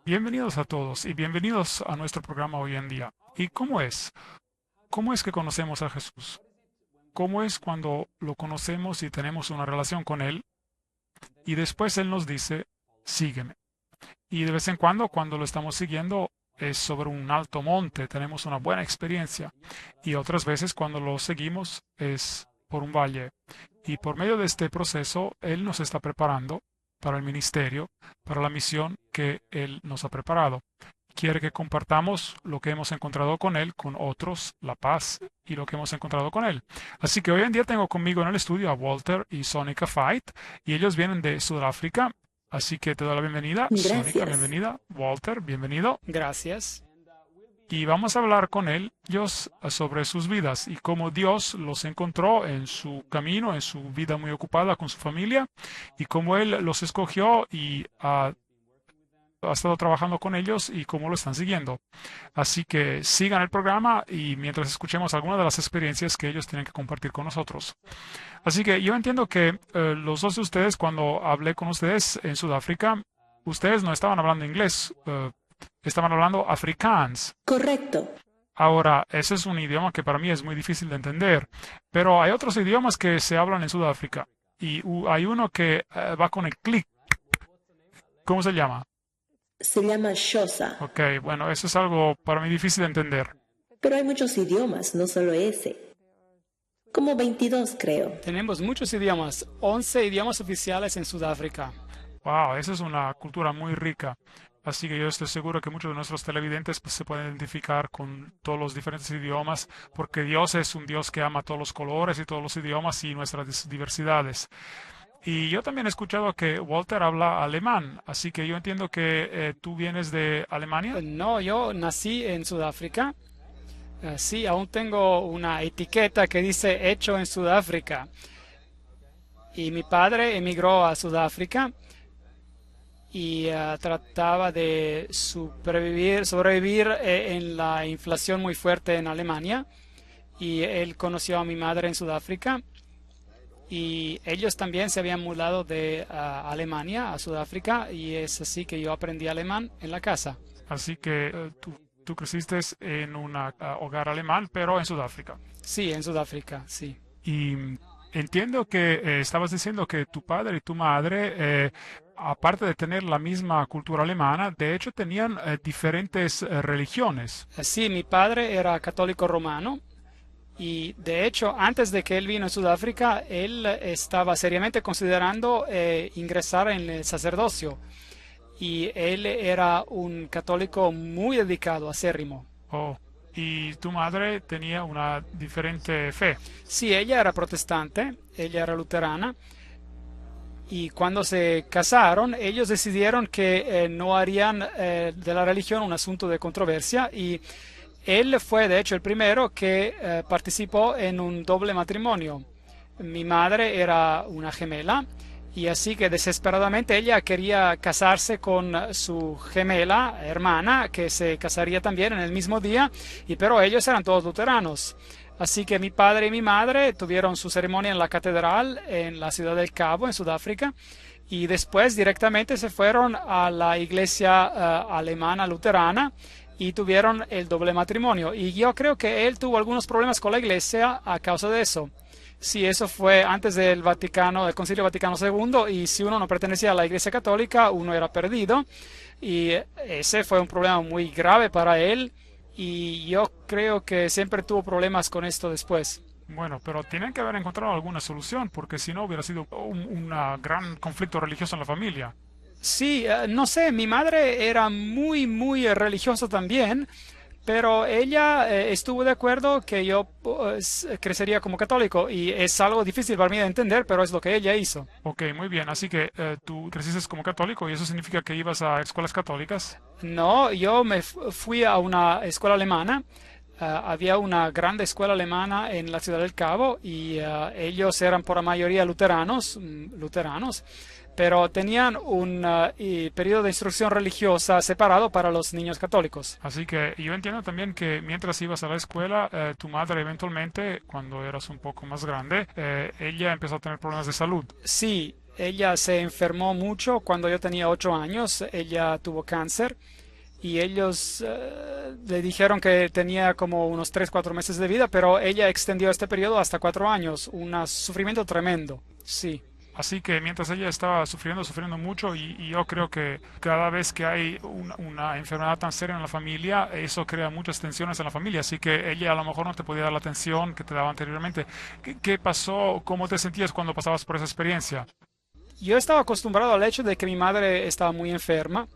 Bienvenidos a todos y bienvenidos a nuestro programa hoy en día. ¿Y cómo es? ¿Cómo es que conocemos a Jesús? ¿Cómo es cuando lo conocemos y tenemos una relación con Él y después Él nos dice, sígueme? Y de vez en cuando lo estamos siguiendo, es sobre un alto monte, tenemos una buena experiencia. Y otras veces cuando lo seguimos es por un valle. Y por medio de este proceso, Él nos está preparando para el ministerio, para la misión que Él nos ha preparado. Quiere que compartamos lo que hemos encontrado con Él, con otros, la paz y lo que hemos encontrado con Él. Así que hoy en día tengo conmigo en el estudio a Walter y Sonica Fight, y ellos vienen de Sudáfrica. Así que te doy la bienvenida. Sonica, Gracias. bienvenida. Walter, bienvenido. Gracias. Y vamos a hablar con ellos sobre sus vidas y cómo Dios los encontró en su camino, en su vida muy ocupada con su familia, y cómo Él los escogió y ha estado trabajando con ellos y cómo lo están siguiendo. Así que sigan el programa y mientras escuchemos algunas de las experiencias que ellos tienen que compartir con nosotros. Así que yo entiendo que los dos de ustedes, cuando hablé con ustedes en Sudáfrica, ustedes no estaban hablando inglés, estaban hablando afrikaans. Correcto. Ahora, ese es un idioma que para mí es muy difícil de entender, pero hay otros idiomas que se hablan en Sudáfrica y hay uno que va con el clic. ¿Cómo se llama? Se llama Xhosa, Ok, bueno, eso es algo para mí difícil de entender. pero hay muchos idiomas, no solo ese. Como 22, creo. Tenemos muchos idiomas, 11 idiomas oficiales en Sudáfrica. Wow, esa es una cultura muy rica. Así que yo estoy seguro que muchos de nuestros televidentes pues, se pueden identificar con todos los diferentes idiomas, porque Dios es un Dios que ama todos los colores y todos los idiomas y nuestras diversidades. Y yo también he escuchado que Walter habla alemán, así que yo entiendo que tú vienes de Alemania. No, yo nací en Sudáfrica. Sí, aún tengo una etiqueta que dice hecho en Sudáfrica. Y mi padre emigró a Sudáfrica y trataba de sobrevivir en la inflación muy fuerte en Alemania. Y él conoció a mi madre en Sudáfrica. Y ellos también se habían mudado de Alemania a Sudáfrica y es así que yo aprendí alemán en la casa. Así que tú creciste en un hogar alemán, pero en Sudáfrica. Sí, en Sudáfrica, sí. Y entiendo que estabas diciendo que tu padre y tu madre, aparte de tener la misma cultura alemana, de hecho tenían diferentes religiones. Sí, mi padre era católico romano y de hecho antes de que él vino a Sudáfrica, él estaba seriamente considerando ingresar en el sacerdocio y él era un católico muy dedicado, acérrimo. Oh, y tu madre tenía una diferente fe. Sí, ella era protestante, ella era luterana. Y cuando se casaron, ellos decidieron que no harían de la religión un asunto de controversia y él fue de hecho el primero que participó en un doble matrimonio. Mi madre era una gemela y así que desesperadamente ella quería casarse con su gemela hermana que se casaría también en el mismo día y pero ellos eran todos luteranos. Así que mi padre y mi madre tuvieron su ceremonia en la catedral en la ciudad del Cabo, en Sudáfrica, y después directamente se fueron a la iglesia alemana luterana y tuvieron el doble matrimonio. Y yo creo que él tuvo algunos problemas con la iglesia a causa de eso. Sí, eso fue antes del Vaticano, del Concilio Vaticano II, y si uno no pertenecía a la Iglesia Católica, uno era perdido. Y ese fue un problema muy grave para él y yo creo que siempre tuvo problemas con esto después. Bueno, pero tienen que haber encontrado alguna solución, porque si no hubiera sido un gran conflicto religioso en la familia. Sí, no sé, mi madre era muy religiosa también, pero ella estuvo de acuerdo que yo pues, crecería como católico y es algo difícil para mí de entender, pero es lo que ella hizo. Ok, muy bien. Así que tú creciste como católico y eso significa que ibas a escuelas católicas. No, yo me fui a una escuela alemana. Había una grande escuela alemana en la ciudad del Cabo y ellos eran por la mayoría luteranos, luteranos, pero tenían un periodo de instrucción religiosa separado para los niños católicos. Así que yo entiendo también que mientras ibas a la escuela, tu madre eventualmente, cuando eras un poco más grande, ella empezó a tener problemas de salud. Sí, ella se enfermó mucho cuando yo tenía 8 años. Ella tuvo cáncer y ellos le dijeron que tenía como unos 3, 4 meses de vida, pero ella extendió este periodo hasta 4 años. Un sufrimiento tremendo. Sí. Así que mientras ella estaba sufriendo mucho, y yo creo que cada vez que hay una enfermedad tan seria en la familia, eso crea muchas tensiones en la familia. Así que ella a lo mejor no te podía dar la atención que te daba anteriormente. ¿Qué pasó? ¿Cómo te sentías cuando pasabas por esa experiencia? Yo estaba acostumbrado al hecho de que mi madre estaba muy enferma.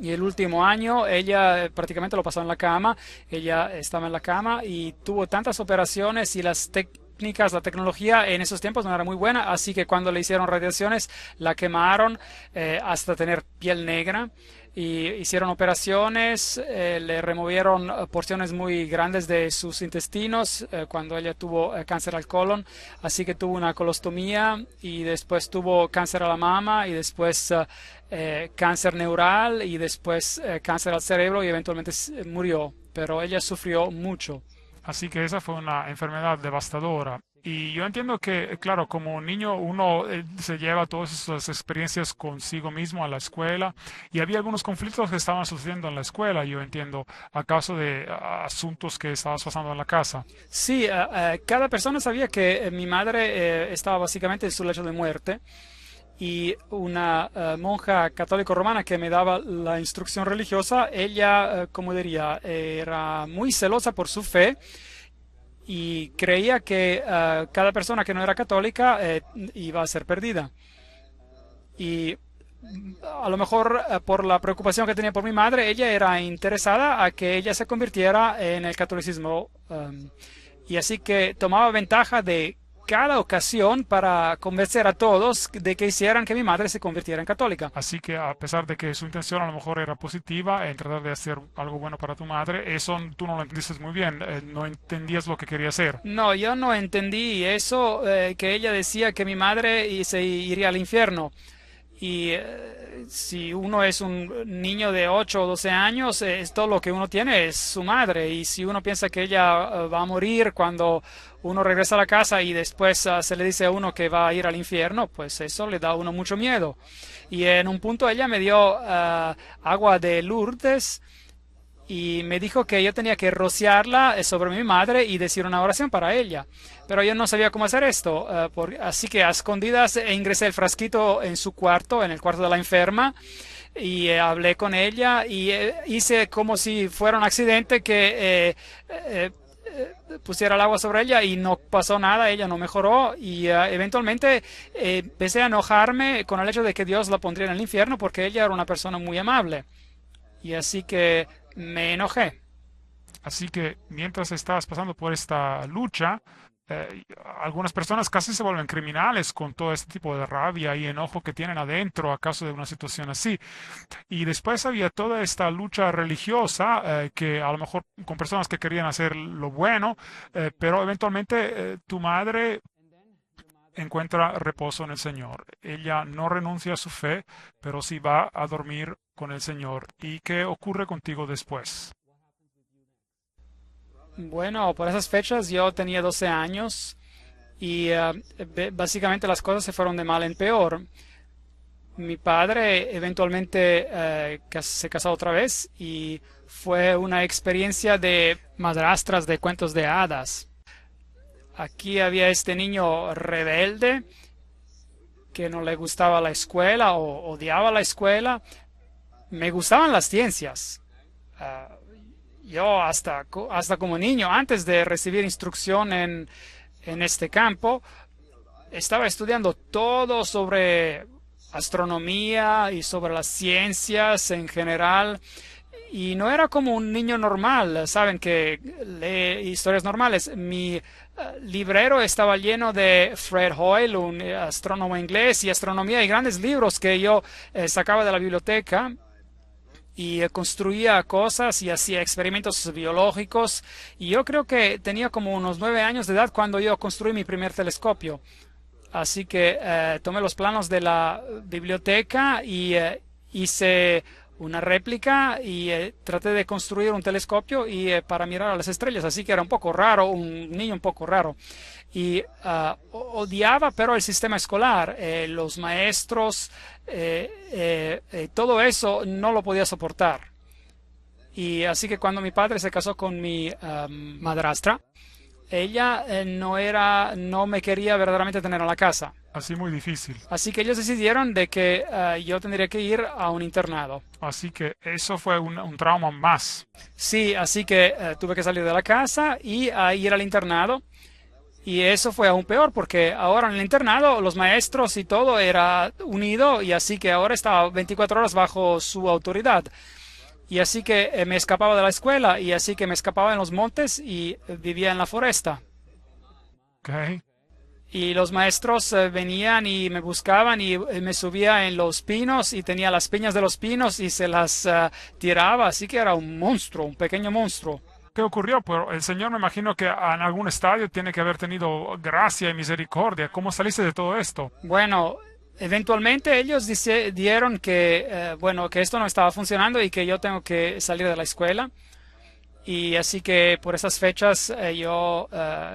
Y el último año ella prácticamente lo pasó en la cama, ella estaba en la cama y tuvo tantas operaciones y las técnicas, la tecnología en esos tiempos no era muy buena, así que cuando le hicieron radiaciones la quemaron hasta tener piel negra y hicieron operaciones, le removieron porciones muy grandes de sus intestinos cuando ella tuvo cáncer al colon, así que tuvo una colostomía y después tuvo cáncer a la mama y después cáncer neural y después cáncer al cerebro y eventualmente murió, pero ella sufrió mucho. Así que esa fue una enfermedad devastadora. Y yo entiendo que, claro, como niño uno se lleva todas esas experiencias consigo mismo a la escuela, y había algunos conflictos que estaban sucediendo en la escuela, yo entiendo, a causa de asuntos que estabas pasando en la casa. Sí, cada persona sabía que mi madre estaba básicamente en su lecho de muerte y una monja católico romana que me daba la instrucción religiosa, ella, como diría, era muy celosa por su fe y creía que cada persona que no era católica iba a ser perdida. Y a lo mejor por la preocupación que tenía por mi madre, ella era interesada a que ella se convirtiera en el catolicismo. Y así que tomaba ventaja de cada ocasión para convencer a todos de que hicieran que mi madre se convirtiera en católica. Así que a pesar de que su intención a lo mejor era positiva en tratar de hacer algo bueno para tu madre, eso tú no lo entendiste muy bien, no entendías lo que quería hacer. No, yo no entendí eso, que ella decía que mi madre se iría al infierno. Y si uno es un niño de 8 o 12 años, es todo lo que uno tiene es su madre. Y si uno piensa que ella va a morir cuando uno regresa a la casa y después se le dice a uno que va a ir al infierno, pues eso le da a uno mucho miedo. Y en un punto ella me dio agua de Lourdes y me dijo que yo tenía que rociarla sobre mi madre y decir una oración para ella. Pero yo no sabía cómo hacer esto, así que a escondidas ingresé el frasquito en su cuarto, en el cuarto de la enferma, y hablé con ella y hice como si fuera un accidente que pusiera el agua sobre ella y no pasó nada, ella no mejoró y eventualmente empecé a enojarme con el hecho de que Dios la pondría en el infierno porque ella era una persona muy amable. Y así que me enojé. Así que mientras estabas pasando por esta lucha, algunas personas casi se vuelven criminales con todo este tipo de rabia y enojo que tienen adentro a causa de una situación así. Y después había toda esta lucha religiosa que a lo mejor con personas que querían hacer lo bueno, pero eventualmente tu madre encuentra reposo en el Señor. Ella no renuncia a su fe, pero sí va a dormir con el Señor. ¿Y qué ocurre contigo después? Bueno, por esas fechas yo tenía 12 años y básicamente las cosas se fueron de mal en peor. Mi padre eventualmente se casó otra vez y fue una experiencia de madrastras de cuentos de hadas. Aquí había este niño rebelde que no le gustaba la escuela o odiaba la escuela. Me gustaban las ciencias. Yo hasta como niño, antes de recibir instrucción en este campo, estaba estudiando todo sobre astronomía y sobre las ciencias en general. Y no era como un niño normal, saben que lee historias normales. Mi librero estaba lleno de Fred Hoyle, un astrónomo inglés, y astronomía y grandes libros que yo sacaba de la biblioteca y construía cosas y hacía experimentos biológicos. Y yo creo que tenía como unos 9 años de edad cuando yo construí mi primer telescopio. Así que tomé los planos de la biblioteca y hice una réplica y traté de construir un telescopio y para mirar a las estrellas, así que era un poco raro, un niño un poco raro. Y odiaba pero el sistema escolar, los maestros, todo eso no lo podía soportar. Y así que cuando mi padre se casó con mi madrastra, ella no me quería verdaderamente tener en la casa. Así muy difícil. Así que ellos decidieron de que yo tendría que ir a un internado. Así que eso fue un trauma más. Sí, así que tuve que salir de la casa y ir al internado. Y eso fue aún peor porque ahora en el internado los maestros y todo era unido y así que ahora estaba 24 horas bajo su autoridad. Y así que me escapaba de la escuela y así que me escapaba en los montes y vivía en la foresta. Okay. Y los maestros venían y me buscaban y me subía en los pinos y tenía las piñas de los pinos y se las tiraba, así que era un monstruo, un pequeño monstruo. ¿Qué ocurrió? Pues el Señor me imagino que en algún estadio tiene que haber tenido gracia y misericordia. ¿Cómo saliste de todo esto? Bueno, eventualmente ellos dieron que, bueno, que esto no estaba funcionando y que yo tengo que salir de la escuela. Y así que por esas fechas yo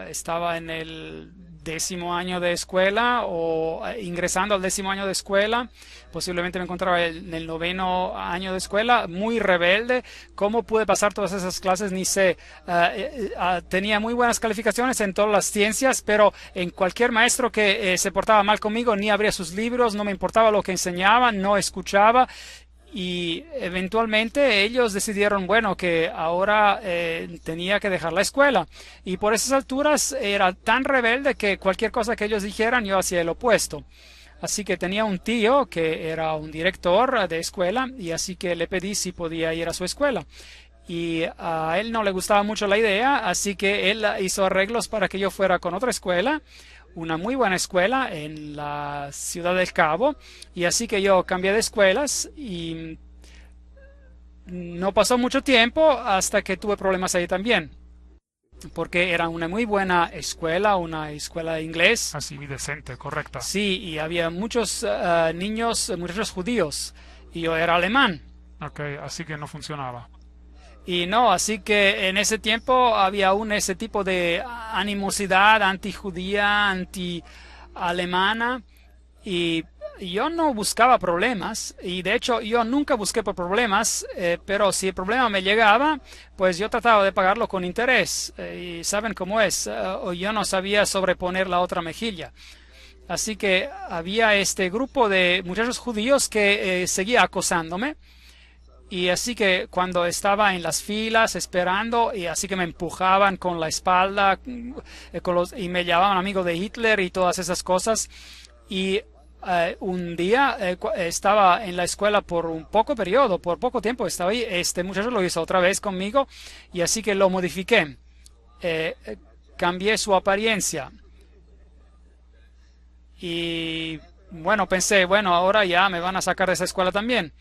estaba en el 10º año de escuela o ingresando al 10º año de escuela. Posiblemente me encontraba en el 9º año de escuela, muy rebelde. ¿Cómo pude pasar todas esas clases? Ni sé. Tenía muy buenas calificaciones en todas las ciencias, pero en cualquier maestro que se portaba mal conmigo, ni abría sus libros, no me importaba lo que enseñaban, no escuchaba. Y eventualmente ellos decidieron, bueno, que ahora tenía que dejar la escuela. Y por esas alturas era tan rebelde que cualquier cosa que ellos dijeran yo hacía el opuesto. Así que tenía un tío que era un director de escuela y así que le pedí si podía ir a su escuela. Y a él no le gustaba mucho la idea, así que él hizo arreglos para que yo fuera con otra escuela, una muy buena escuela en la Ciudad del Cabo, y así que yo cambié de escuelas y no pasó mucho tiempo hasta que tuve problemas ahí también, porque era una muy buena escuela, una escuela de inglés. Así, decente, correcta. Sí, y había muchos muchachos judíos, y yo era alemán. Ok, así que no funcionaba. Y no, así que en ese tiempo había aún ese tipo de animosidad antijudía, anti-alemana, y yo no buscaba problemas, y de hecho yo nunca busqué por problemas, pero si el problema me llegaba, pues yo trataba de pagarlo con interés, y saben cómo es, o yo no sabía sobreponer la otra mejilla. Así que había este grupo de muchachos judíos que seguía acosándome. Y así que cuando estaba en las filas esperando, y así que me empujaban con la espalda y me llamaban amigo de Hitler y todas esas cosas. Y un día estaba en la escuela por un poco periodo, por poco tiempo estaba ahí. Este muchacho lo hizo otra vez conmigo y así que lo modifiqué. Cambié su apariencia. Y bueno, pensé, bueno, ahora ya me van a sacar de esa escuela también.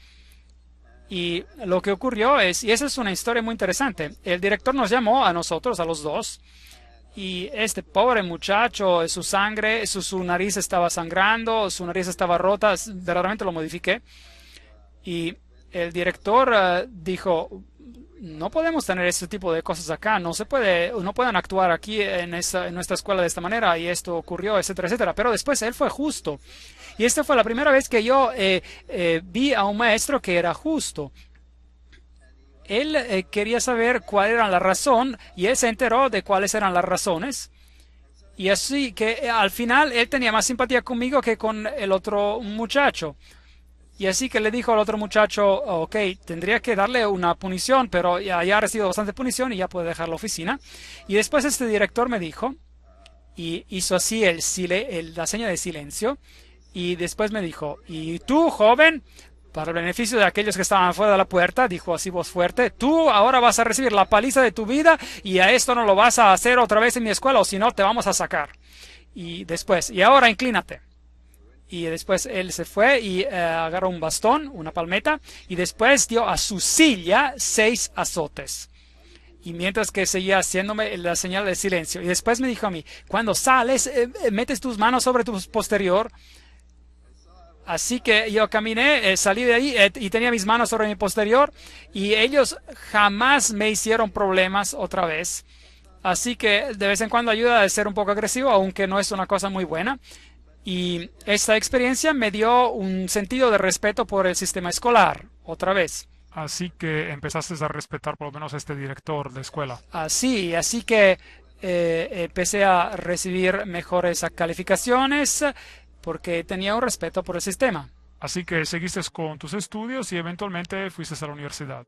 Y lo que ocurrió es, y esa es una historia muy interesante, el director nos llamó a nosotros, a los dos, y este pobre muchacho, su sangre, su nariz estaba sangrando, su nariz estaba rota, verdaderamente lo modifiqué. Y el director dijo, no podemos tener este tipo de cosas acá, no pueden actuar aquí en nuestra escuela de esta manera, y esto ocurrió, etcétera, etcétera. Pero después él fue justo. Y esta fue la primera vez que yo vi a un maestro que era justo. Él quería saber cuál era la razón y él se enteró de cuáles eran las razones. Y así que al final él tenía más simpatía conmigo que con el otro muchacho. Y así que le dijo al otro muchacho, ok, tendría que darle una punición, pero ya ha recibido bastante punición y ya puede dejar la oficina. Y después este director me dijo, y hizo así la seña de silencio. Y después me dijo, y tú, joven, para el beneficio de aquellos que estaban fuera de la puerta, dijo así voz fuerte, tú ahora vas a recibir la paliza de tu vida y a esto no lo vas a hacer otra vez en mi escuela o si no te vamos a sacar. Y después, y ahora inclínate. Y después él se fue y agarró un bastón, una palmeta, y después dio a su silla 6 azotes. Y mientras que seguía haciéndome la señal de silencio. Y después me dijo a mí, cuando sales, metes tus manos sobre tu posterior. Así que yo caminé, salí de ahí y tenía mis manos sobre mi posterior y ellos jamás me hicieron problemas otra vez. Así que de vez en cuando ayuda a ser un poco agresivo, aunque no es una cosa muy buena. Y esta experiencia me dio un sentido de respeto por el sistema escolar, otra vez. Así que empezaste a respetar por lo menos a este director de escuela. Así que empecé a recibir mejores calificaciones porque tenía un respeto por el sistema. Así que seguiste con tus estudios y eventualmente fuiste a la universidad.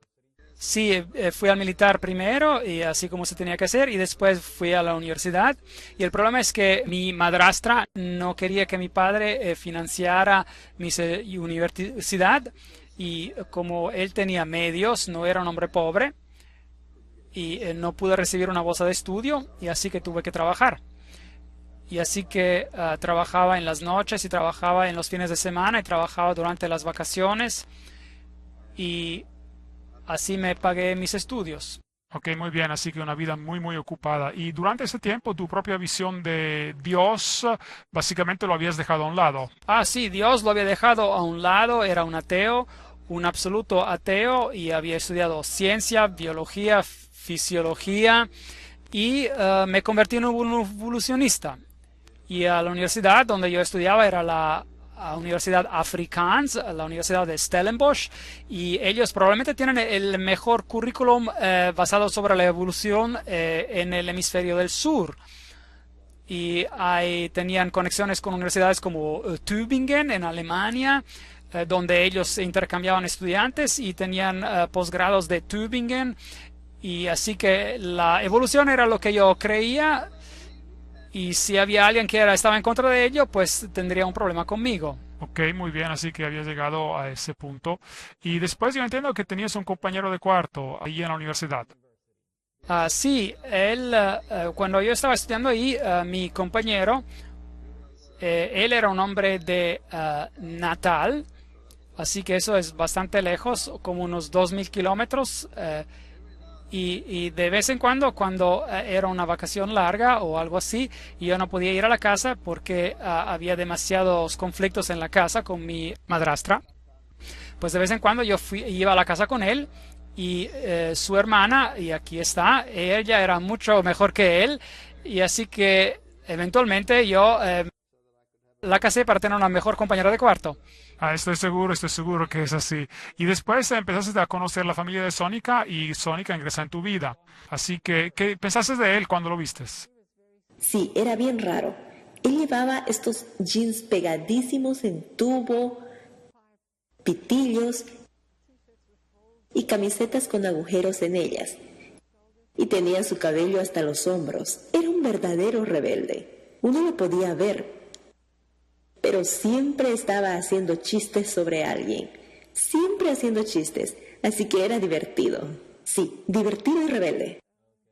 Sí, fui al militar primero y así como se tenía que hacer y después fui a la universidad y el problema es que mi madrastra no quería que mi padre financiara mi universidad y como él tenía medios, no era un hombre pobre y no pude recibir una bolsa de estudio y así que tuve que trabajar. Y así que trabajaba en las noches y trabajaba en los fines de semana y trabajaba durante las vacaciones y así me pagué mis estudios. Ok, muy bien, así que una vida muy, muy ocupada. Y durante ese tiempo, tu propia visión de Dios, básicamente lo habías dejado a un lado. Sí, Dios lo había dejado a un lado, era un ateo, un absoluto ateo, y había estudiado ciencia, biología, fisiología, y me convertí en un evolucionista. Y a la universidad donde yo estudiaba era la Universidad Afrikaans, la Universidad de Stellenbosch, y ellos probablemente tienen el mejor currículum basado sobre la evolución en el hemisferio del sur. Y ahí tenían conexiones con universidades como Tübingen en Alemania, donde ellos intercambiaban estudiantes y tenían posgrados de Tübingen. Y así que la evolución era lo que yo creía. Y si había alguien que estaba en contra de ello, pues tendría un problema conmigo. Ok, muy bien, así que habías llegado a ese punto. Y después yo entiendo que tenías un compañero de cuarto ahí en la universidad. Sí, él, cuando yo estaba estudiando ahí, mi compañero, él era un hombre de Natal, así que eso es bastante lejos, como unos 2000 kilómetros. Y de vez en cuando era una vacación larga o algo así, y yo no podía ir a la casa porque había demasiados conflictos en la casa con mi madrastra, pues de vez en cuando iba a la casa con él y su hermana, y aquí está, ella era mucho mejor que él, y así que eventualmente yo la casé para tener una mejor compañera de cuarto. Estoy seguro que es así. Y después empezaste a conocer la familia de Sónica y Sónica ingresa en tu vida. Así que, ¿qué pensaste de él cuando lo vistes? Sí, era bien raro. Él llevaba estos jeans pegadísimos en tubo, pitillos y camisetas con agujeros en ellas. Y tenía su cabello hasta los hombros. Era un verdadero rebelde. Uno lo podía ver, pero siempre estaba haciendo chistes sobre alguien. Siempre haciendo chistes. Así que era divertido. Sí, divertido y rebelde.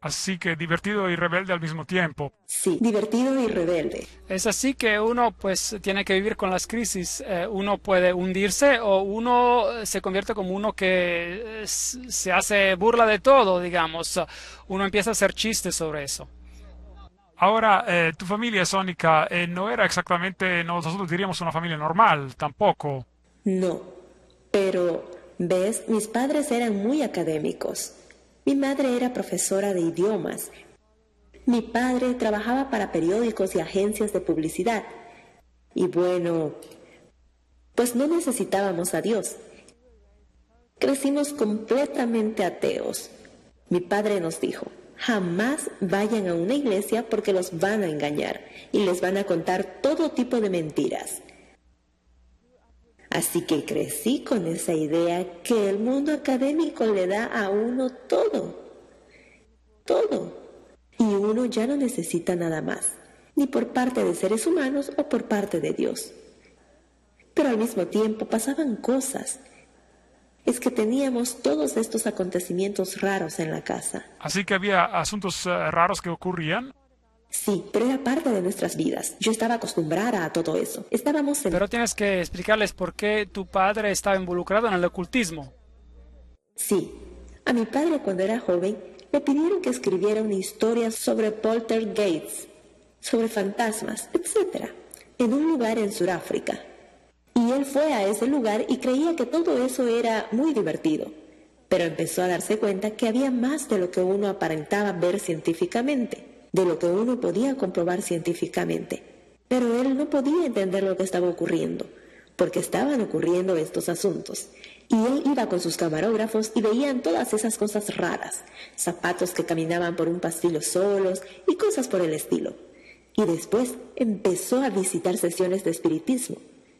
Así que divertido y rebelde al mismo tiempo. Sí, divertido y rebelde. Es así que uno pues tiene que vivir con las crisis. Uno puede hundirse o uno se convierte como uno que se hace burla de todo, digamos. Uno empieza a hacer chistes sobre eso. Ahora, tu familia Sónica no era exactamente, nosotros diríamos una familia normal, tampoco. No, pero, ¿ves? Mis padres eran muy académicos. Mi madre era profesora de idiomas. Mi padre trabajaba para periódicos y agencias de publicidad. Y bueno, pues no necesitábamos a Dios. Crecimos completamente ateos. Mi padre nos dijo: jamás vayan a una iglesia porque los van a engañar y les van a contar todo tipo de mentiras. Así que crecí con esa idea que el mundo académico le da a uno todo, todo. Y uno ya no necesita nada más, ni por parte de seres humanos o por parte de Dios. Pero al mismo tiempo pasaban cosas. Es que teníamos todos estos acontecimientos raros en la casa. Así que había asuntos raros que ocurrían. Sí, pero era parte de nuestras vidas. Yo estaba acostumbrada a todo eso. Estábamos en... Pero tienes que explicarles por qué tu padre estaba involucrado en el ocultismo. Sí, a mi padre cuando era joven le pidieron que escribiera una historia sobre poltergeists, sobre fantasmas, etc., en un lugar en Sudáfrica. Y él fue a ese lugar y creía que todo eso era muy divertido. Pero empezó a darse cuenta que había más de lo que uno aparentaba ver científicamente, de lo que uno podía comprobar científicamente. Pero él no podía entender lo que estaba ocurriendo, porque estaban ocurriendo estos asuntos. Y él iba con sus camarógrafos y veían todas esas cosas raras, zapatos que caminaban por un pasillo solos y cosas por el estilo. Y después empezó a visitar sesiones de espiritismo.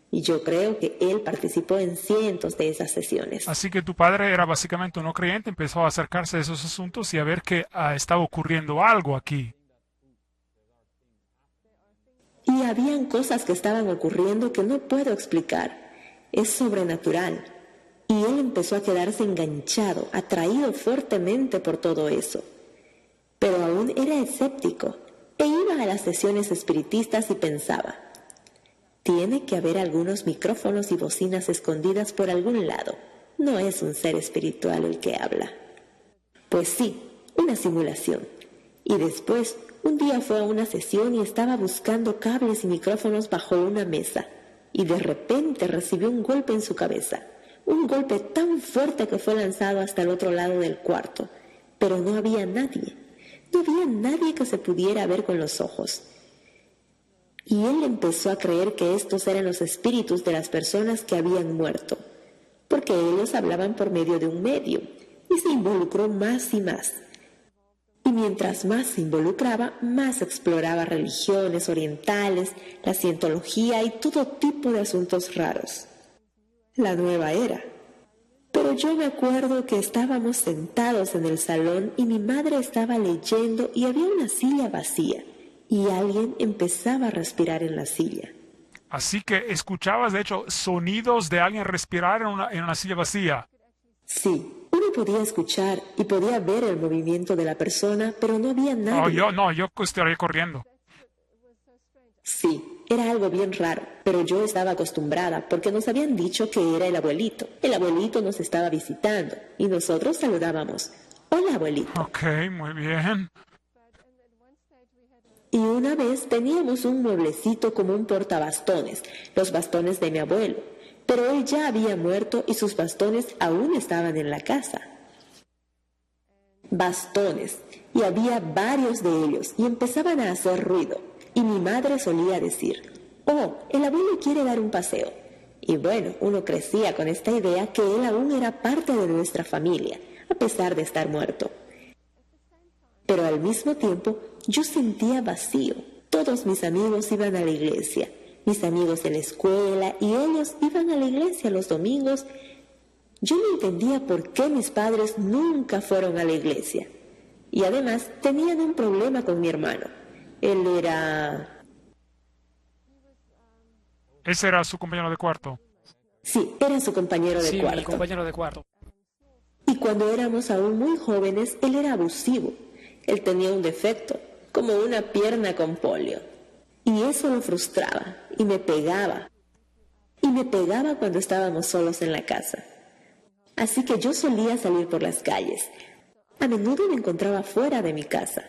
Y yo creo que él participó en cientos de esas sesiones. Así que tu padre era básicamente un no creyente, empezó a acercarse a esos asuntos y a ver que estaba ocurriendo algo aquí. Y habían cosas que estaban ocurriendo que no puedo explicar. Es sobrenatural. Y él empezó a quedarse enganchado, atraído fuertemente por todo eso. Pero aún era escéptico e iba a las sesiones espiritistas y pensaba: tiene que haber algunos micrófonos y bocinas escondidas por algún lado. No es un ser espiritual el que habla. Pues sí, una simulación. Y después, un día fue a una sesión y estaba buscando cables y micrófonos bajo una mesa. Y de repente recibió un golpe en su cabeza. Un golpe tan fuerte que fue lanzado hasta el otro lado del cuarto. Pero no había nadie. No había nadie que se pudiera ver con los ojos. Y él empezó a creer que estos eran los espíritus de las personas que habían muerto, porque ellos hablaban por medio de un medio, y se involucró más y más. Y mientras más se involucraba, más exploraba religiones orientales, la cientología y todo tipo de asuntos raros. La nueva era. Pero yo me acuerdo que estábamos sentados en el salón y mi madre estaba leyendo y había una silla vacía. Y alguien empezaba a respirar en la silla. Así que escuchabas, de hecho, sonidos de alguien respirar en una silla vacía. Sí, uno podía escuchar y podía ver el movimiento de la persona, pero no había nadie. Yo estaría corriendo. Sí, era algo bien raro, pero yo estaba acostumbrada porque nos habían dicho que era el abuelito. El abuelito nos estaba visitando y nosotros saludábamos: hola, abuelito. Ok, muy bien. Y una vez teníamos un mueblecito como un portabastones, los bastones de mi abuelo, pero él ya había muerto y sus bastones aún estaban en la casa. Bastones, y había varios de ellos, y empezaban a hacer ruido, y mi madre solía decir: oh, el abuelo quiere dar un paseo. Y bueno, uno crecía con esta idea que él aún era parte de nuestra familia, a pesar de estar muerto. Pero al mismo tiempo, yo sentía vacío. Todos mis amigos iban a la iglesia, mis amigos en la escuela, y ellos iban a la iglesia los domingos. Yo no entendía por qué mis padres nunca fueron a la iglesia. Y además tenían un problema con mi hermano. Él era... Ese era su compañero de cuarto. Sí, era su compañero de cuarto. Sí, mi compañero de cuarto. Y cuando éramos aún muy jóvenes, él era abusivo. Él tenía un defecto, como una pierna con polio. Y eso lo frustraba, y me pegaba. Y me pegaba cuando estábamos solos en la casa. Así que yo solía salir por las calles. A menudo me encontraba fuera de mi casa.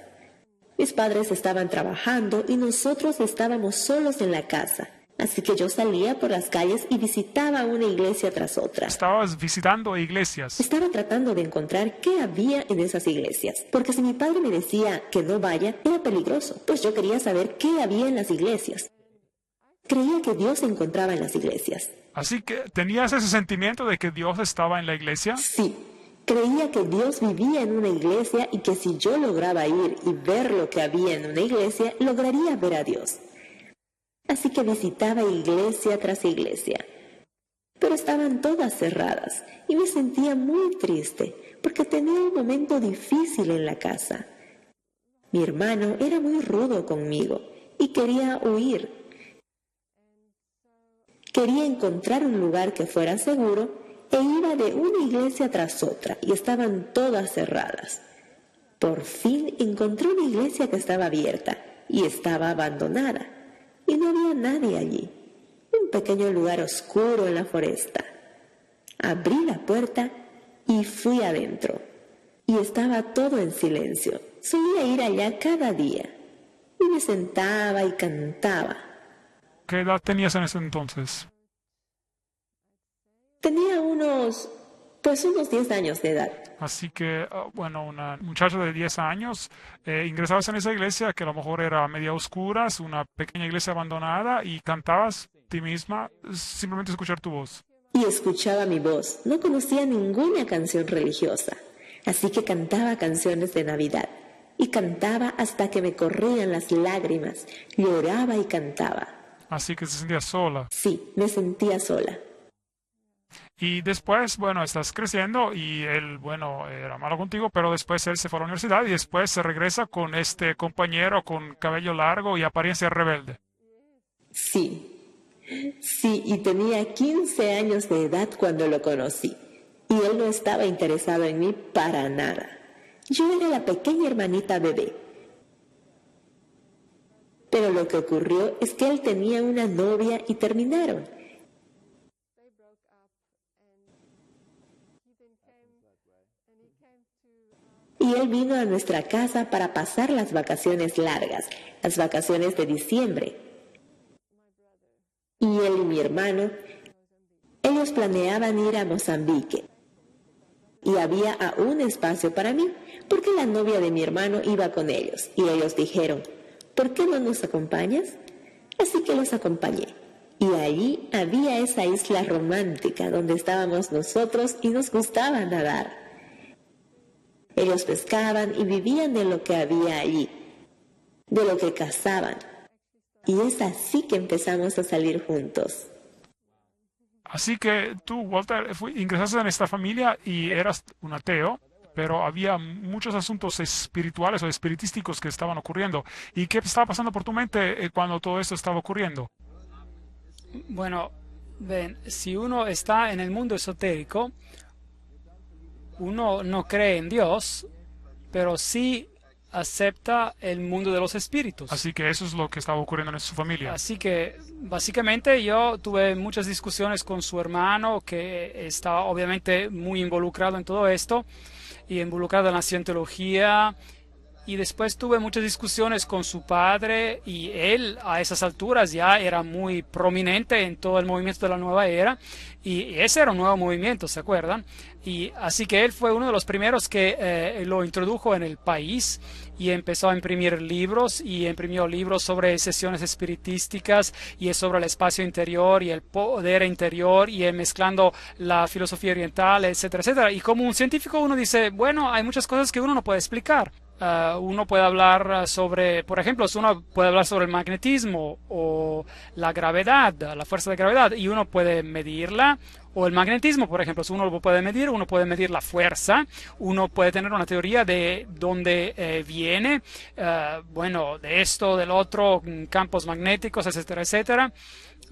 Mis padres estaban trabajando y nosotros estábamos solos en la casa. Así que yo salía por las calles y visitaba una iglesia tras otra. Estabas visitando iglesias. Estaba tratando de encontrar qué había en esas iglesias, porque si mi padre me decía que no vaya, era peligroso, pues yo quería saber qué había en las iglesias. Creía que Dios se encontraba en las iglesias. Así que, ¿tenías ese sentimiento de que Dios estaba en la iglesia? Sí, creía que Dios vivía en una iglesia y que si yo lograba ir y ver lo que había en una iglesia, lograría ver a Dios. Así que visitaba iglesia tras iglesia, pero estaban todas cerradas y me sentía muy triste porque tenía un momento difícil en la casa. Mi hermano era muy rudo conmigo y quería huir. Quería encontrar un lugar que fuera seguro e iba de una iglesia tras otra y estaban todas cerradas. Por fin encontré una iglesia que estaba abierta y estaba abandonada. Y no había nadie allí. Un pequeño lugar oscuro en la foresta. Abrí la puerta y fui adentro. Y estaba todo en silencio. Solía ir allá cada día. Y me sentaba y cantaba. ¿Qué edad tenías en ese entonces? Tenía unos 10 años de edad. Así que, bueno, una muchacha de 10 años, ingresabas en esa iglesia que a lo mejor era media oscura, es una pequeña iglesia abandonada y cantabas ti misma, simplemente escuchar tu voz. Y escuchaba mi voz. No conocía ninguna canción religiosa. Así que cantaba canciones de Navidad. Y cantaba hasta que me corrían las lágrimas. Lloraba y cantaba. Así que se sentía sola. Sí, me sentía sola. Y después, bueno, estás creciendo y él, bueno, era malo contigo, pero después él se fue a la universidad y después se regresa con este compañero con cabello largo y apariencia rebelde. Sí, sí, y tenía 15 años de edad cuando lo conocí. Y él no estaba interesado en mí para nada. Yo era la pequeña hermanita bebé. Pero lo que ocurrió es que él tenía una novia y terminaron. Y él vino a nuestra casa para pasar las vacaciones largas, las vacaciones de diciembre. Y él y mi hermano, ellos planeaban ir a Mozambique. Y había aún espacio para mí, porque la novia de mi hermano iba con ellos. Y ellos dijeron, ¿por qué no nos acompañas? Así que los acompañé. Y allí había esa isla romántica donde estábamos nosotros y nos gustaba nadar. Ellos pescaban y vivían de lo que había allí, de lo que cazaban. Y es así que empezamos a salir juntos. Así que tú, Walter, ingresaste en esta familia y eras un ateo, pero había muchos asuntos espirituales o espiritísticos que estaban ocurriendo. ¿Y qué estaba pasando por tu mente cuando todo esto estaba ocurriendo? Bueno, ven, si uno está en el mundo esotérico, uno no cree en Dios, pero sí acepta el mundo de los espíritus. Así que eso es lo que estaba ocurriendo en su familia. Así que básicamente yo tuve muchas discusiones con su hermano, que estaba obviamente muy involucrado en todo esto y involucrado en la cientología. Y después tuve muchas discusiones con su padre y él a esas alturas ya era muy prominente en todo el movimiento de la nueva era y ese era un nuevo movimiento, ¿se acuerdan? Y así que él fue uno de los primeros que lo introdujo en el país y empezó a imprimir libros y imprimió libros sobre sesiones espiritísticas y sobre el espacio interior y el poder interior y mezclando la filosofía oriental, etcétera, etcétera. Y como un científico uno dice, bueno, hay muchas cosas que uno no puede explicar. Uno puede hablar sobre, por ejemplo, uno puede hablar sobre el magnetismo o la gravedad, la fuerza de gravedad, y uno puede medirla, o el magnetismo, por ejemplo, si uno lo puede medir, uno puede medir la fuerza, uno puede tener una teoría de dónde viene, bueno, de esto, del otro, campos magnéticos, etcétera, etcétera.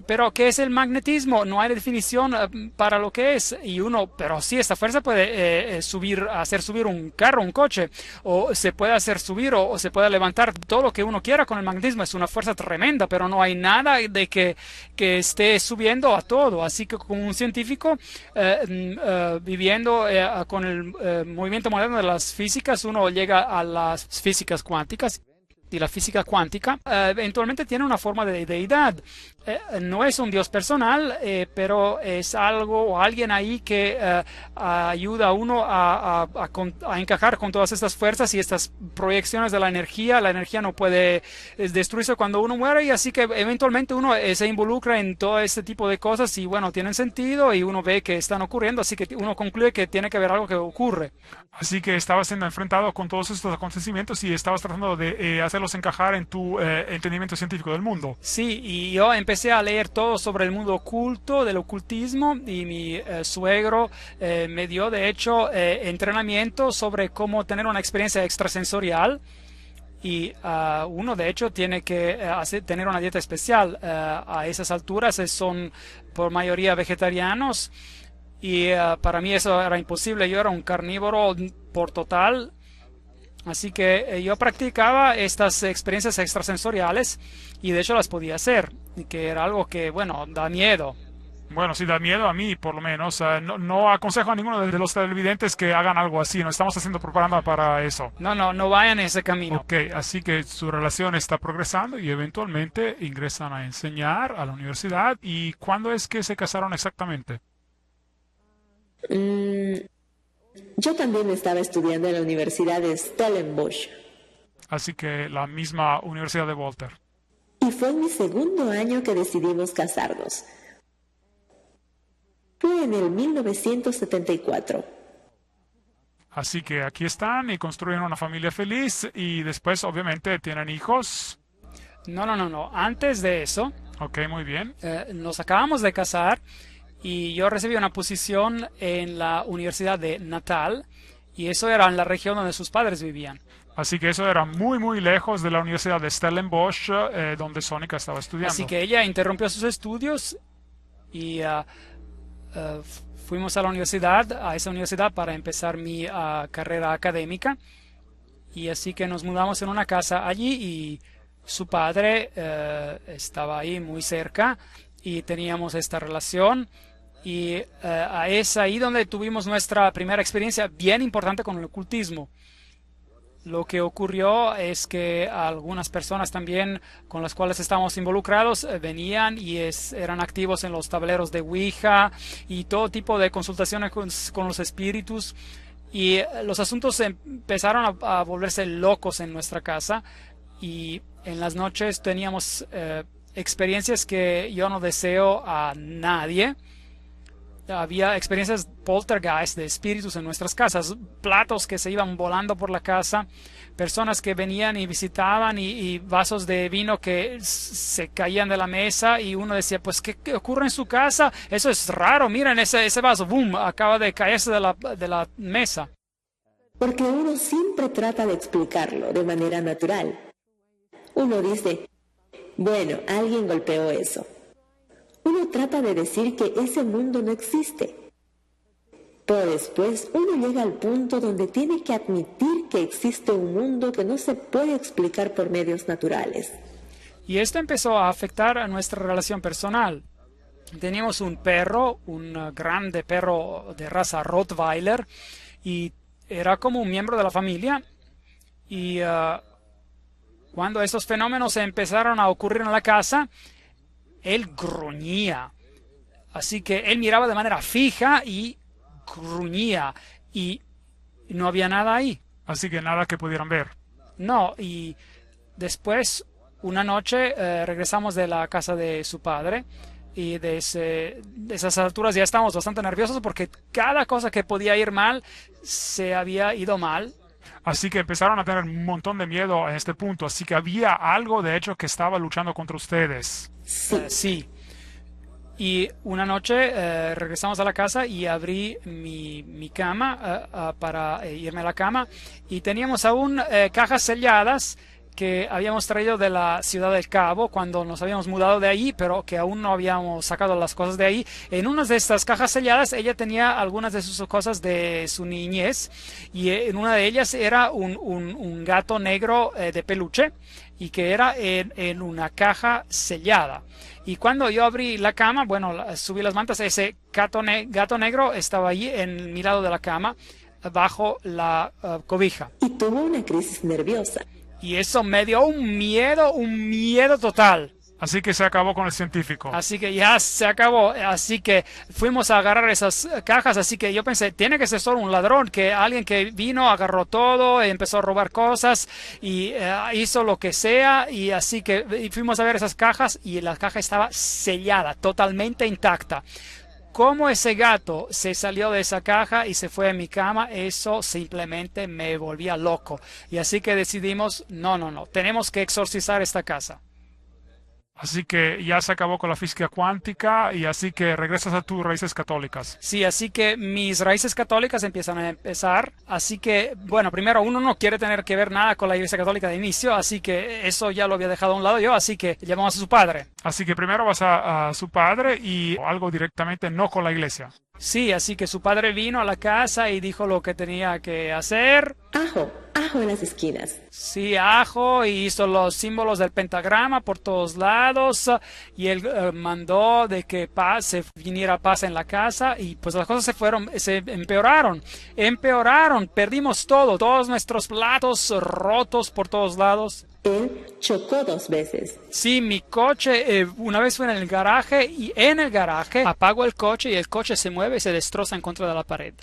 Pero ¿qué es el magnetismo? No hay definición para lo que es. Y uno, pero sí, esta fuerza puede hacer subir un carro, un coche, o se puede hacer subir o se puede levantar todo lo que uno quiera con el magnetismo. Es una fuerza tremenda, pero no hay nada de que esté subiendo a todo. Así que como un científico viviendo con el movimiento moderno de las físicas, uno llega a las físicas cuánticas. Y la física cuántica eventualmente tiene una forma de deidad. No es un Dios personal, pero es algo o alguien ahí que ayuda a uno a encajar con todas estas fuerzas y estas proyecciones de la energía. La energía no puede destruirse cuando uno muere y así que eventualmente uno se involucra en todo este tipo de cosas y bueno, tienen sentido y uno ve que están ocurriendo, así que uno concluye que tiene que haber algo que ocurre. Así que estabas siendo enfrentado con todos estos acontecimientos y estabas tratando de hacerlos encajar en tu entendimiento científico del mundo. Sí, y yo empecé a leer todo sobre el mundo oculto, del ocultismo, y mi suegro me dio de hecho entrenamiento sobre cómo tener una experiencia extrasensorial. Y uno de hecho tiene que tener una dieta especial. A esas alturas son por mayoría vegetarianos y para mí eso era imposible. Yo era un carnívoro por total. Así que yo practicaba estas experiencias extrasensoriales y de hecho las podía hacer, y que era algo que, bueno, da miedo. Bueno, sí da miedo a mí, por lo menos. No aconsejo a ninguno de los televidentes que hagan algo así. No estamos haciendo propaganda para eso. No vayan ese camino. Ok, así que su relación está progresando y eventualmente ingresan a enseñar a la universidad. ¿Y cuándo es que se casaron exactamente? Mm, yo también estaba estudiando en la Universidad de Stellenbosch Así que la misma Universidad de Walter. y fue en mi segundo año que decidimos casarnos. Fue en el 1974. Así que aquí están y construyen una familia feliz y después obviamente tienen hijos. No. Antes de eso, Ok, muy bien. nos acabamos de casar y yo recibí una posición en la Universidad de Natal y eso era en la región donde sus padres vivían. Así que eso era muy, muy lejos de la Universidad de Stellenbosch, donde Sónica estaba estudiando. Así que ella interrumpió sus estudios y fuimos a la universidad, a esa universidad para empezar mi carrera académica. Y así que nos mudamos en una casa allí y su padre estaba ahí muy cerca y teníamos esta relación. Y es ahí donde tuvimos nuestra primera experiencia bien importante con el ocultismo. Lo que ocurrió es que algunas personas también con las cuales estábamos involucrados venían y eran activos en los tableros de Ouija y todo tipo de consultaciones con los espíritus. Y los asuntos empezaron a volverse locos en nuestra casa y en las noches teníamos experiencias que yo no deseo a nadie. Había experiencias poltergeist de espíritus en nuestras casas, platos que se iban volando por la casa, personas que venían y visitaban y vasos de vino que se caían de la mesa y uno decía, pues, ¿qué ocurre en su casa? Eso es raro, miren ese vaso, boom, acaba de caerse de la mesa. Porque uno siempre trata de explicarlo de manera natural. Uno dice, bueno, alguien golpeó eso. Uno trata de decir que ese mundo no existe. Pero después uno llega al punto donde tiene que admitir que existe un mundo que no se puede explicar por medios naturales. Y esto empezó a afectar a nuestra relación personal. Teníamos un perro, un grande perro de raza Rottweiler, y era como un miembro de la familia. Y cuando esos fenómenos empezaron a ocurrir en la casa, él gruñía. Así que él miraba de manera fija y gruñía. Y no había nada ahí. Así que nada que pudieran ver. No, y después, una noche, regresamos de la casa de su padre. Y de esas alturas ya estábamos bastante nerviosos porque cada cosa que podía ir mal se había ido mal. Así que empezaron a tener un montón de miedo en este punto. Así que había algo, de hecho, que estaba luchando contra ustedes. Sí. Y una noche regresamos a la casa y abrí mi cama para irme a la cama. Y teníamos aún cajas selladas que habíamos traído de la Ciudad del Cabo cuando nos habíamos mudado de ahí, pero que aún no habíamos sacado las cosas de ahí. En una de estas cajas selladas ella tenía algunas de sus cosas de su niñez y en una de ellas era un gato negro de peluche y que era en una caja sellada. Y cuando yo abrí la cama, bueno, subí las mantas, ese gato negro estaba allí en mi lado de la cama, bajo la cobija. Y tuvo una crisis nerviosa. Y eso me dio un miedo total. Así que se acabó con el científico. Así que ya se acabó. Así que fuimos a agarrar esas cajas. Así que yo pensé, tiene que ser solo un ladrón, que alguien que vino, agarró todo, empezó a robar cosas y hizo lo que sea. Y así que fuimos a ver esas cajas y la caja estaba sellada, totalmente intacta. Cómo ese gato se salió de esa caja y se fue a mi cama, eso simplemente me volvía loco. Y así que decidimos, no, tenemos que exorcizar esta casa. Así que ya se acabó con la física cuántica y así que regresas a tus raíces católicas. Sí, así que mis raíces católicas empiezan a empezar. Así que, bueno, primero uno no quiere tener que ver nada con la Iglesia Católica de inicio, así que eso ya lo había dejado a un lado yo, así que llamamos a su padre. Así que primero vas a su padre y algo directamente no con la iglesia. Sí, así que su padre vino a la casa y dijo lo que tenía que hacer. Ajo en las esquinas. Sí, ajo, y hizo los símbolos del pentagrama por todos lados, y él mandó de que se viniera paz en la casa, y pues las cosas se empeoraron, perdimos todo, todos nuestros platos rotos por todos lados. Él chocó 2 veces. Sí, mi coche, una vez fue en el garaje y en el garaje apago el coche y el coche se mueve y se destroza en contra de la pared.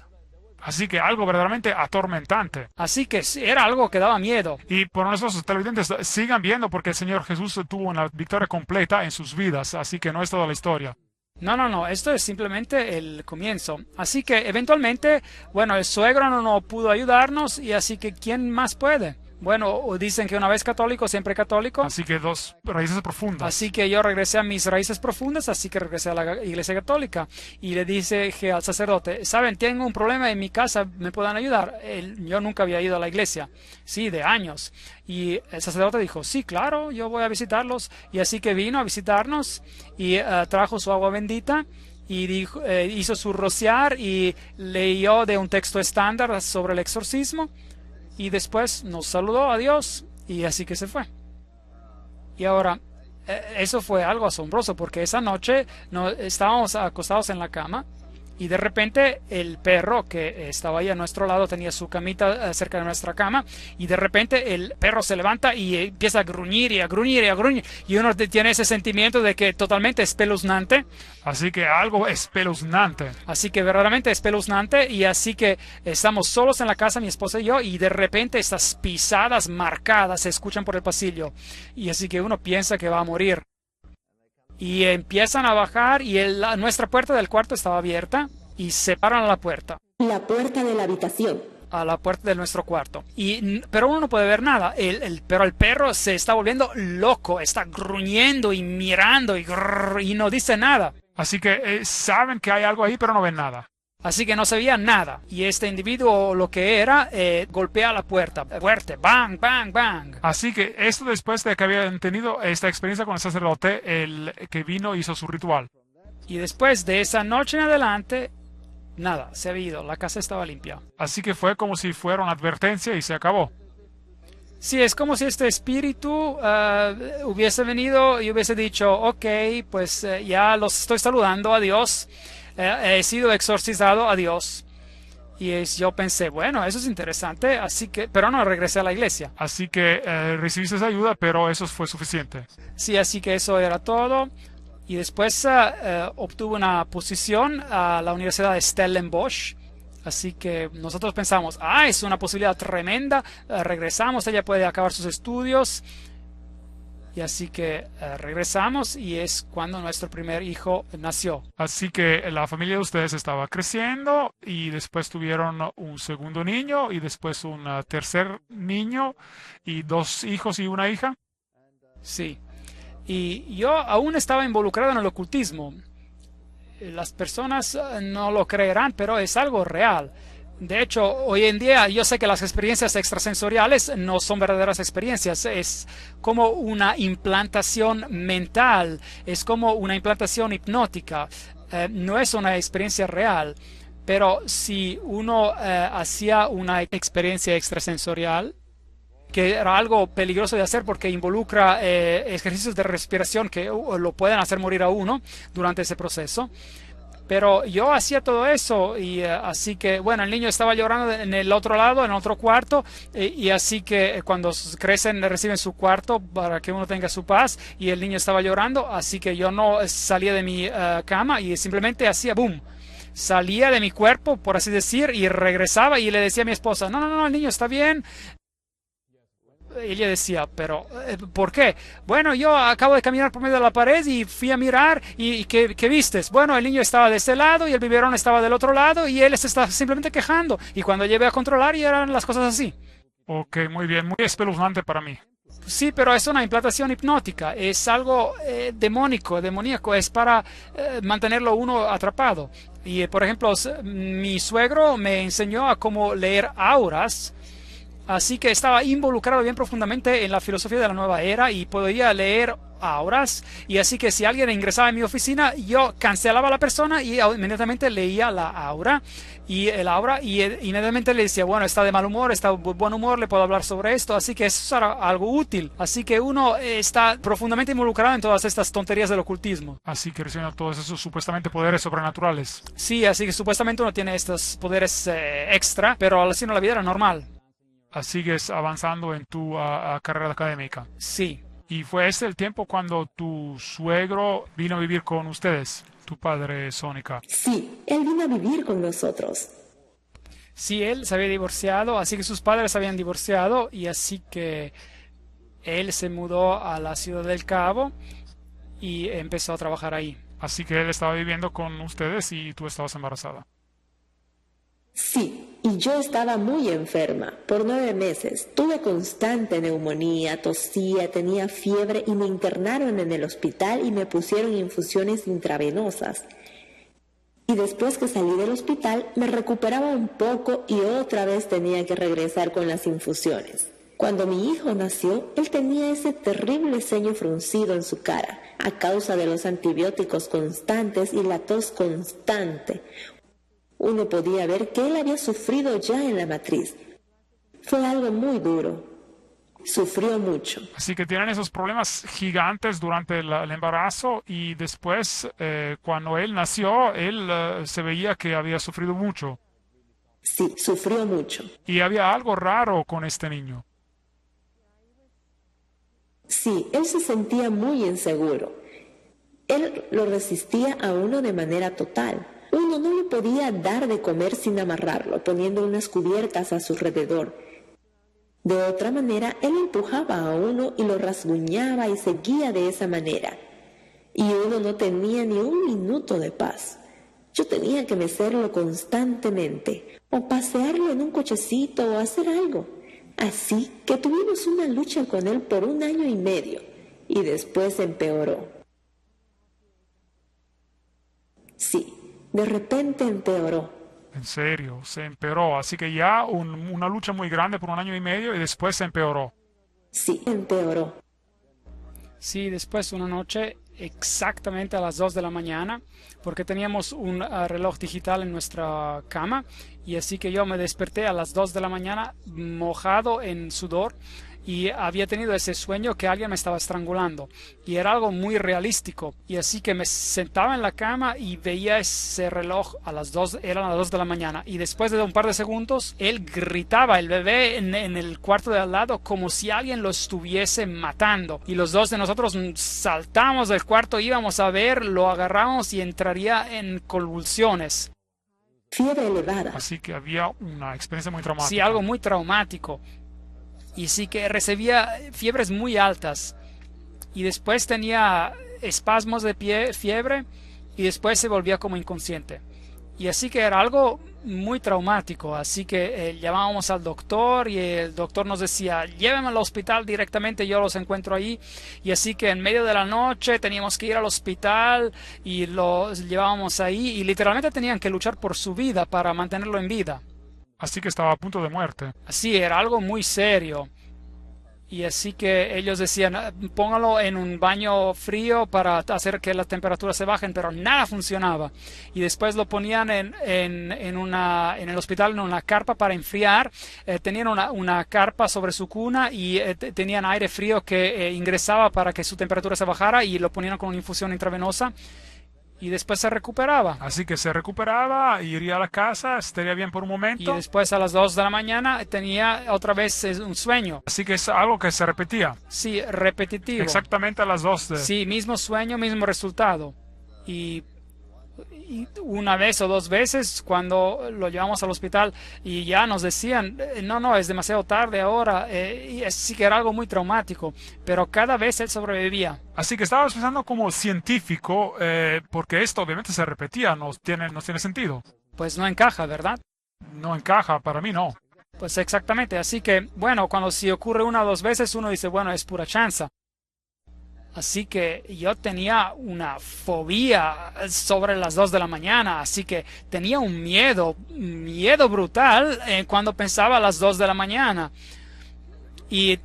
Así que algo verdaderamente atormentante. Así que sí, era algo que daba miedo. Y por nuestros televidentes, sigan viendo porque el Señor Jesús tuvo una victoria completa en sus vidas. Así que no es toda la historia. No, esto es simplemente el comienzo. Así que eventualmente, bueno, el suegro no pudo ayudarnos y así que ¿quién más puede? Bueno, dicen que una vez católico, siempre católico. Así que 2 raíces profundas. Así que yo regresé a mis raíces profundas, así que regresé a la iglesia católica. Y le dije al sacerdote, ¿saben? Tengo un problema en mi casa, ¿me pueden ayudar? Yo nunca había ido a la iglesia, sí, de años. Y el sacerdote dijo, sí, claro, yo voy a visitarlos. Y así que vino a visitarnos y trajo su agua bendita. Y dijo, hizo su rociar y leyó de un texto estándar sobre el exorcismo. Y después nos saludó a Dios y así que se fue. Y ahora, eso fue algo asombroso porque esa noche estábamos acostados en la cama y de repente el perro que estaba ahí a nuestro lado tenía su camita cerca de nuestra cama y de repente el perro se levanta y empieza a gruñir y a gruñir y a gruñir y uno tiene ese sentimiento de que totalmente espeluznante. Así que algo espeluznante. Así que verdaderamente espeluznante y así que estamos solos en la casa, mi esposa y yo, y de repente estas pisadas marcadas se escuchan por el pasillo y así que uno piensa que va a morir. Y empiezan a bajar y nuestra puerta del cuarto estaba abierta y se paran a la puerta. La puerta de la habitación. A la puerta de nuestro cuarto. Pero uno no puede ver nada. Pero el perro se está volviendo loco, está gruñendo y mirando y no dice nada. Así que saben que hay algo ahí, pero no ven nada. Así que no se veía nada. Y este individuo, lo que era, golpea la puerta. Fuerte, bang, bang, bang. Así que esto después de que habían tenido esta experiencia con el sacerdote, el que vino hizo su ritual. Y después de esa noche en adelante, nada, se había ido. La casa estaba limpia. Así que fue como si fuera una advertencia y se acabó. Sí, es como si este espíritu hubiese venido y hubiese dicho, ok, pues ya los estoy saludando, adiós. He sido exorcizado, adiós. Y yo pensé, bueno, eso es interesante, así que, pero no regresé a la iglesia. Así que recibiste esa ayuda, pero eso fue suficiente. Sí, así que eso era todo. Y después obtuve una posición a la Universidad de Stellenbosch. Así que nosotros pensamos, es una posibilidad tremenda, regresamos, ella puede acabar sus estudios. Y así que regresamos y es cuando nuestro primer hijo nació. Así que la familia de ustedes estaba creciendo y después tuvieron un segundo niño y después un tercer niño y 2 hijos y una hija. Sí. Y yo aún estaba involucrado en el ocultismo. Las personas no lo creerán, pero es algo real. De hecho, hoy en día yo sé que las experiencias extrasensoriales no son verdaderas experiencias, es como una implantación mental, es como una implantación hipnótica, no es una experiencia real, pero si uno hacía una experiencia extrasensorial, que era algo peligroso de hacer porque involucra ejercicios de respiración que lo pueden hacer morir a uno durante ese proceso. Pero yo hacía todo eso y así que, bueno, el niño estaba llorando en el otro lado, en otro cuarto, y así que cuando crecen reciben su cuarto para que uno tenga su paz y el niño estaba llorando, así que yo no salía de mi cama y simplemente hacía boom. Salía de mi cuerpo, por así decir, y regresaba y le decía a mi esposa, no, el niño está bien. Ella decía, pero ¿por qué? Bueno, yo acabo de caminar por medio de la pared y fui a mirar y ¿qué vistes? Bueno, el niño estaba de este lado y el biberón estaba del otro lado y él se está simplemente quejando. Y cuando llevé a controlar y eran las cosas así. Ok, muy bien, muy espeluznante para mí. Sí, pero es una implantación hipnótica, es algo demoníaco, es para mantenerlo uno atrapado. Y por ejemplo, mi suegro me enseñó a cómo leer auras. Así que estaba involucrado bien profundamente en la filosofía de la nueva era y podía leer auras. Y así que si alguien ingresaba en mi oficina, yo cancelaba a la persona y inmediatamente leía la aura. Y el aura y inmediatamente le decía, bueno, está de mal humor, está de buen humor, le puedo hablar sobre esto. Así que eso era algo útil. Así que uno está profundamente involucrado en todas estas tonterías del ocultismo. Así que reciben todos esos supuestamente poderes sobrenaturales. Sí, así que supuestamente uno tiene estos poderes extra, pero así no la vida era normal. sigues avanzando en tu carrera académica. Sí, Y fue ese el tiempo cuando tu suegro vino a vivir con ustedes, tu padre Sónica. Sí, él vino a vivir con nosotros. sí, él se había divorciado, así que sus padres se habían divorciado y así que él se mudó a la Ciudad del Cabo y empezó a trabajar ahí. Así que él estaba viviendo con ustedes y tú estabas embarazada. Sí, y yo estaba muy enferma. Por 9 meses tuve constante neumonía, tosía, tenía fiebre y me internaron en el hospital y me pusieron infusiones intravenosas. Y después que salí del hospital me recuperaba un poco y otra vez tenía que regresar con las infusiones. Cuando mi hijo nació, él tenía ese terrible ceño fruncido en su cara a causa de los antibióticos constantes y la tos constante. Uno podía ver que él había sufrido ya en la matriz. Fue algo muy duro. Sufrió mucho. Así que tienen esos problemas gigantes durante el embarazo y después, cuando él nació, él se veía que había sufrido mucho. Sí, sufrió mucho. Y había algo raro con este niño. Sí, él se sentía muy inseguro. Él lo resistía a uno de manera total. Uno no le podía dar de comer sin amarrarlo, poniendo unas cubiertas a su alrededor. De otra manera, él empujaba a uno y lo rasguñaba y seguía de esa manera. Y uno no tenía ni un minuto de paz. Yo tenía que mecerlo constantemente, o pasearlo en un cochecito o hacer algo. Así que tuvimos una lucha con él por 1 año y medio, y después empeoró. Sí, de repente empeoró. En serio, se empeoró. Así que ya una lucha muy grande por 1 año y medio y después se empeoró. Sí, empeoró. Sí, después una noche exactamente a las 2 de la mañana, porque teníamos un reloj digital en nuestra cama, y así que yo me desperté a las 2 de la mañana mojado en sudor y había tenido ese sueño que alguien me estaba estrangulando y era algo muy realístico, y así que me sentaba en la cama y veía ese reloj a las 2, eran las 2 de la mañana, y después de un par de segundos él gritaba, el bebé en el cuarto de al lado, como si alguien lo estuviese matando, y los dos de nosotros saltamos del cuarto, íbamos a ver, lo agarramos y entraría en convulsiones. Fiebre elevada. Así que había una experiencia muy traumática. Sí, algo muy traumático. Y sí que recibía fiebres muy altas. Y después tenía espasmos de fiebre y después se volvía como inconsciente. Y así que era algo muy traumático. Así que llamábamos al doctor y el doctor nos decía, llévenme al hospital directamente, yo los encuentro ahí. Y así que en medio de la noche teníamos que ir al hospital y los llevábamos ahí. Y literalmente tenían que luchar por su vida para mantenerlo en vida. Así que estaba a punto de muerte. Así, era algo muy serio. Y así que ellos decían, póngalo en un baño frío para hacer que las temperaturas se bajen, pero nada funcionaba. Y después lo ponían en el hospital en una carpa para enfriar. Tenían una carpa sobre su cuna y tenían aire frío que ingresaba para que su temperatura se bajara, y lo ponían con una infusión intravenosa. Y después se recuperaba. Así que se recuperaba, iría a la casa, estaría bien por un Y momento. después a las 2 de la mañana tenía otra vez un sueño. Así que es algo que se repetía. Sí, repetitivo. Exactamente a las 2 de... Sí, mismo sueño, mismo resultado. Y una vez o dos veces cuando lo llevamos al hospital y ya nos decían, no, es demasiado tarde ahora, y sí que era algo muy traumático, pero cada vez él sobrevivía. Así que estabas pensando como científico, porque esto obviamente se repetía, no tiene sentido. Pues no encaja, ¿verdad? No encaja, para mí no. Pues exactamente, así que bueno, cuando si ocurre una o dos veces uno dice, bueno, es pura chanza. Así que yo tenía una fobia sobre las 2 de la mañana, así que tenía un miedo brutal cuando pensaba a las 2 de la mañana. Y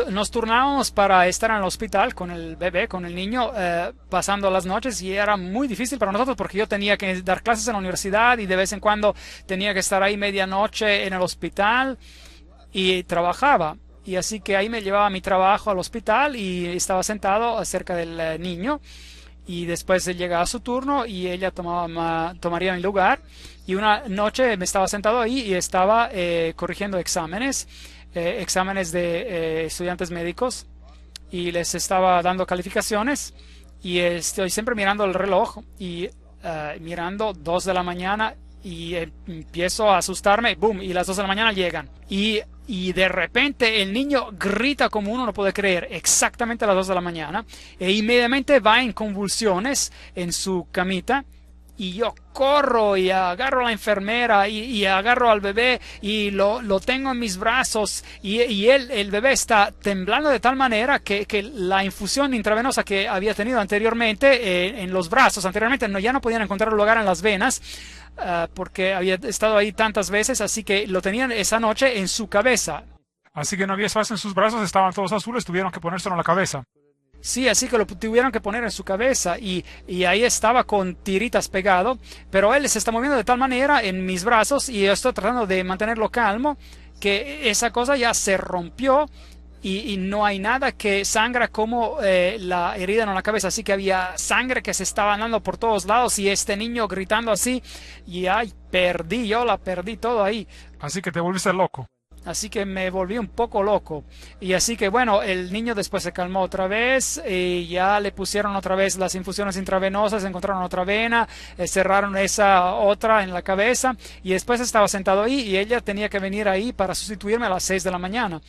nos turnábamos para estar en el hospital con el bebé, con el niño, pasando las noches, y era muy difícil para nosotros porque yo tenía que dar clases en la universidad y de vez en cuando tenía que estar ahí medianoche en el hospital y trabajaba. Y así que ahí me llevaba mi trabajo al hospital y estaba sentado cerca del niño, y después él llegaba a su turno y ella tomaría mi lugar. Y una noche me estaba sentado ahí y estaba corrigiendo exámenes exámenes de estudiantes médicos y les estaba dando calificaciones y estoy siempre mirando el reloj y mirando 2 de la mañana y empiezo a asustarme, boom, y las 2 de la mañana llegan. Y de repente el niño grita como uno no puede creer, exactamente a las 2 de la mañana, e inmediatamente va en convulsiones en su camita. Y yo corro y agarro a la enfermera y agarro al bebé y lo tengo en mis brazos y el bebé está temblando de tal manera que la infusión intravenosa que había tenido anteriormente en los brazos, anteriormente ya no podían encontrar lugar en las venas porque había estado ahí tantas veces, así que lo tenían esa noche en su cabeza. Así que no había espacio en sus brazos, estaban todos azules, tuvieron que ponérselo en la cabeza. Sí, así que lo tuvieron que poner en su cabeza y ahí estaba con tiritas pegado, pero él se está moviendo de tal manera en mis brazos y yo estoy tratando de mantenerlo calmo que esa cosa ya se rompió y no hay nada que sangra como la herida en la cabeza, así que había sangre que se estaba andando por todos lados y este niño gritando así y ay, yo la perdí todo ahí. Así que te volviste loco. Así que me volví un poco loco. Y así que bueno, el niño después se calmó otra vez y ya le pusieron otra vez las infusiones intravenosas, encontraron otra vena, cerraron esa otra en la cabeza y después estaba sentado ahí y ella tenía que venir ahí para sustituirme a las 6 de la mañana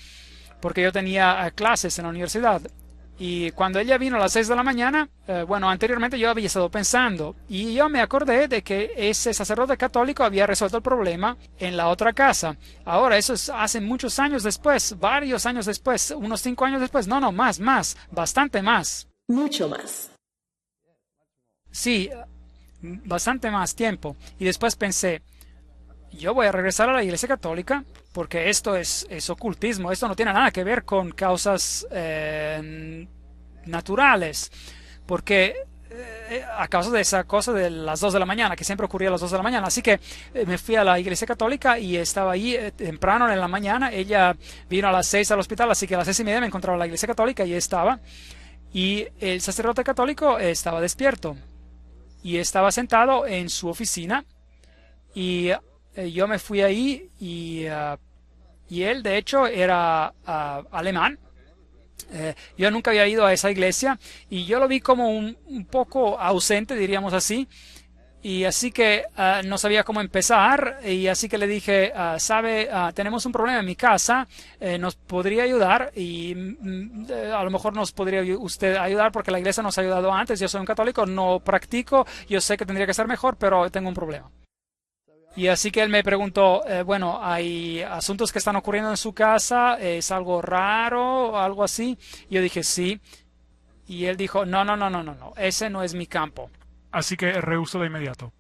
porque yo tenía clases en la universidad. Y cuando ella vino a las 6 de la mañana, bueno, anteriormente yo había estado pensando y yo me acordé de que ese sacerdote católico había resuelto el problema en la otra casa. Ahora, eso es hace muchos años después, varios años después, unos 5 años después. No, más, bastante más. Mucho más. Sí, bastante más tiempo. Y después pensé, yo voy a regresar a la Iglesia Católica porque esto es ocultismo, esto no tiene nada que ver con causas naturales, porque a causa de esa cosa de las 2 de la mañana, que siempre ocurría a las 2 de la mañana, así que me fui a la Iglesia Católica y estaba ahí temprano en la mañana. Ella vino a las 6 al hospital, así que a las 6:30 me encontraba en la Iglesia Católica y estaba, y el sacerdote católico estaba despierto y estaba sentado en su oficina y yo me fui ahí y él de hecho era alemán. Yo nunca había ido a esa iglesia y yo lo vi como un poco ausente, diríamos así, y así que no sabía cómo empezar y así que le dije, sabe, tenemos un problema en mi casa, nos podría ayudar y a lo mejor nos podría usted ayudar porque la iglesia nos ha ayudado antes, yo soy un católico, no practico, yo sé que tendría que ser mejor, pero tengo un problema. Y así que él me preguntó, bueno, ¿hay asuntos que están ocurriendo en su casa? ¿Es algo raro? ¿Algo así? Y yo dije, sí. Y él dijo, no, ese no es mi campo. Así que rehusó de inmediato.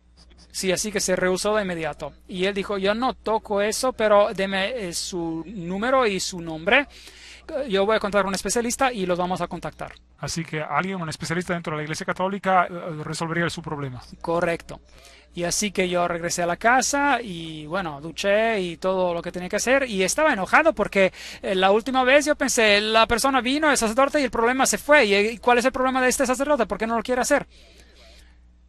Sí, así que se rehusó de inmediato. Y él dijo, yo no toco eso, pero deme su número y su nombre. Yo voy a contactar a un especialista y los vamos a contactar. Así que alguien, un especialista dentro de la Iglesia Católica, resolvería su problema. Correcto. Y así que yo regresé a la casa y bueno, duché y todo lo que tenía que hacer y estaba enojado porque la última vez yo pensé, la persona vino, el sacerdote, y el problema se fue. ¿Y cuál es el problema de este sacerdote? ¿Por qué no lo quiere hacer?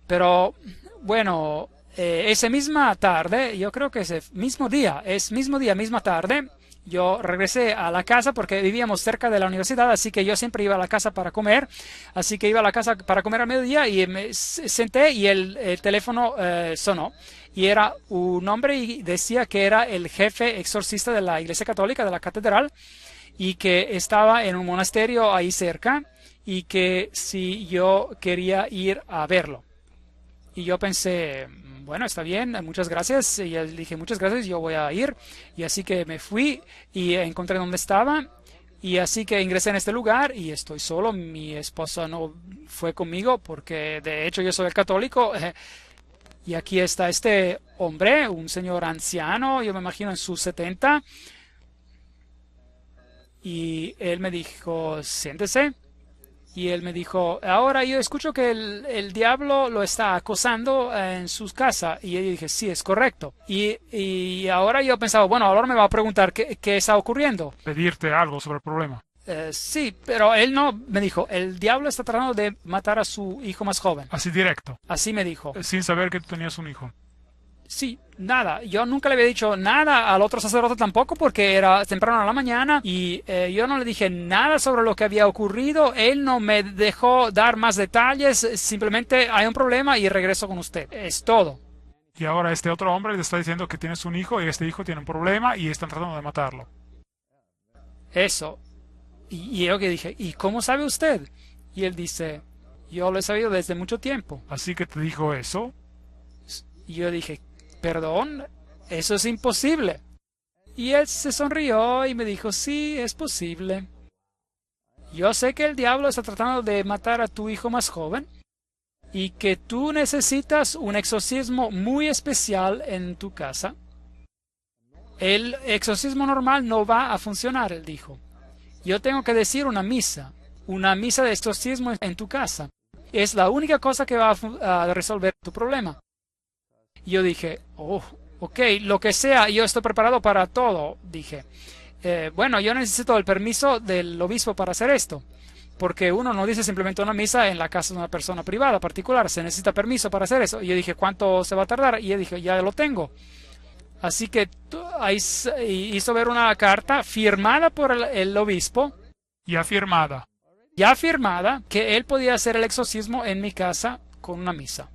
Pero bueno, esa misma tarde, yo creo que ese misma tarde, yo regresé a la casa porque vivíamos cerca de la universidad, así que yo siempre iba a la casa para comer, así que iba a la casa para comer al mediodía y me senté y el teléfono sonó y era un hombre y decía que era el jefe exorcista de la Iglesia Católica, de la catedral, y que estaba en un monasterio ahí cerca y que si yo quería ir a verlo. Y yo pensé, bueno, está bien, muchas gracias. Y él dije, muchas gracias, yo voy a ir. Y así que me fui y encontré dónde estaba. Y así que ingresé en este lugar y estoy solo. Mi esposa no fue conmigo porque de hecho yo soy el católico. Y aquí está este hombre, un señor anciano, yo me imagino en sus 70. Y él me dijo, siéntese. Y él me dijo, ahora yo escucho que el diablo lo está acosando en su casa. Y yo dije, sí, es correcto. Y ahora yo pensaba, bueno, ahora me va a preguntar qué está ocurriendo. Pedirte algo sobre el problema. Sí, pero él no me dijo, el diablo está tratando de matar a su hijo más joven. Así directo. Así me dijo. Sin saber que tú tenías un hijo. Sí, nada. Yo nunca le había dicho nada al otro sacerdote tampoco porque era temprano en la mañana y yo no le dije nada sobre lo que había ocurrido. Él no me dejó dar más detalles. Simplemente hay un problema y regreso con usted. Es todo. Y ahora este otro hombre le está diciendo que tienes un hijo y este hijo tiene un problema y están tratando de matarlo. Eso. Y yo que dije, ¿y cómo sabe usted? Y él dice, yo lo he sabido desde mucho tiempo. Así que te dijo eso. Y yo dije, perdón, eso es imposible. Y él se sonrió y me dijo, sí, es posible. Yo sé que el diablo está tratando de matar a tu hijo más joven y que tú necesitas un exorcismo muy especial en tu casa. El exorcismo normal no va a funcionar, él dijo. Yo tengo que decir una misa de exorcismo en tu casa. Es la única cosa que va a resolver tu problema. Y yo dije, oh, ok, lo que sea, yo estoy preparado para todo, dije. Bueno, yo necesito el permiso del obispo para hacer esto, porque uno no dice simplemente una misa en la casa de una persona privada particular, se necesita permiso para hacer eso. Y yo dije, ¿cuánto se va a tardar? Y yo dije, ya lo tengo. Así que ahí hizo ver una carta firmada por el obispo. Ya firmada. Ya firmada, que él podía hacer el exorcismo en mi casa con una misa.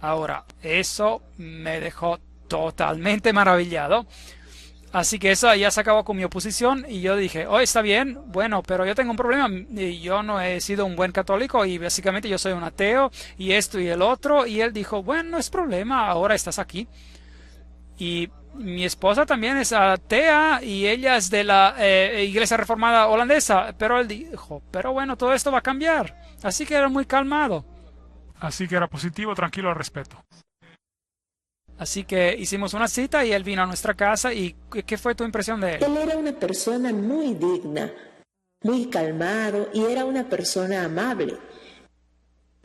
Ahora, eso me dejó totalmente maravillado. Así que eso ya se acabó con mi oposición y yo dije, oh, está bien, bueno, pero yo tengo un problema. Yo no he sido un buen católico y básicamente yo soy un ateo y esto y el otro. Y él dijo, bueno, no es problema, ahora estás aquí. Y mi esposa también es atea y ella es de la Iglesia Reformada holandesa. Pero él dijo, pero bueno, todo esto va a cambiar. Así que era muy calmado. Así que era positivo, tranquilo al respecto. Así que hicimos una cita y él vino a nuestra casa. ¿Y qué fue tu impresión de él? Él era una persona muy digna, muy calmado y era una persona amable.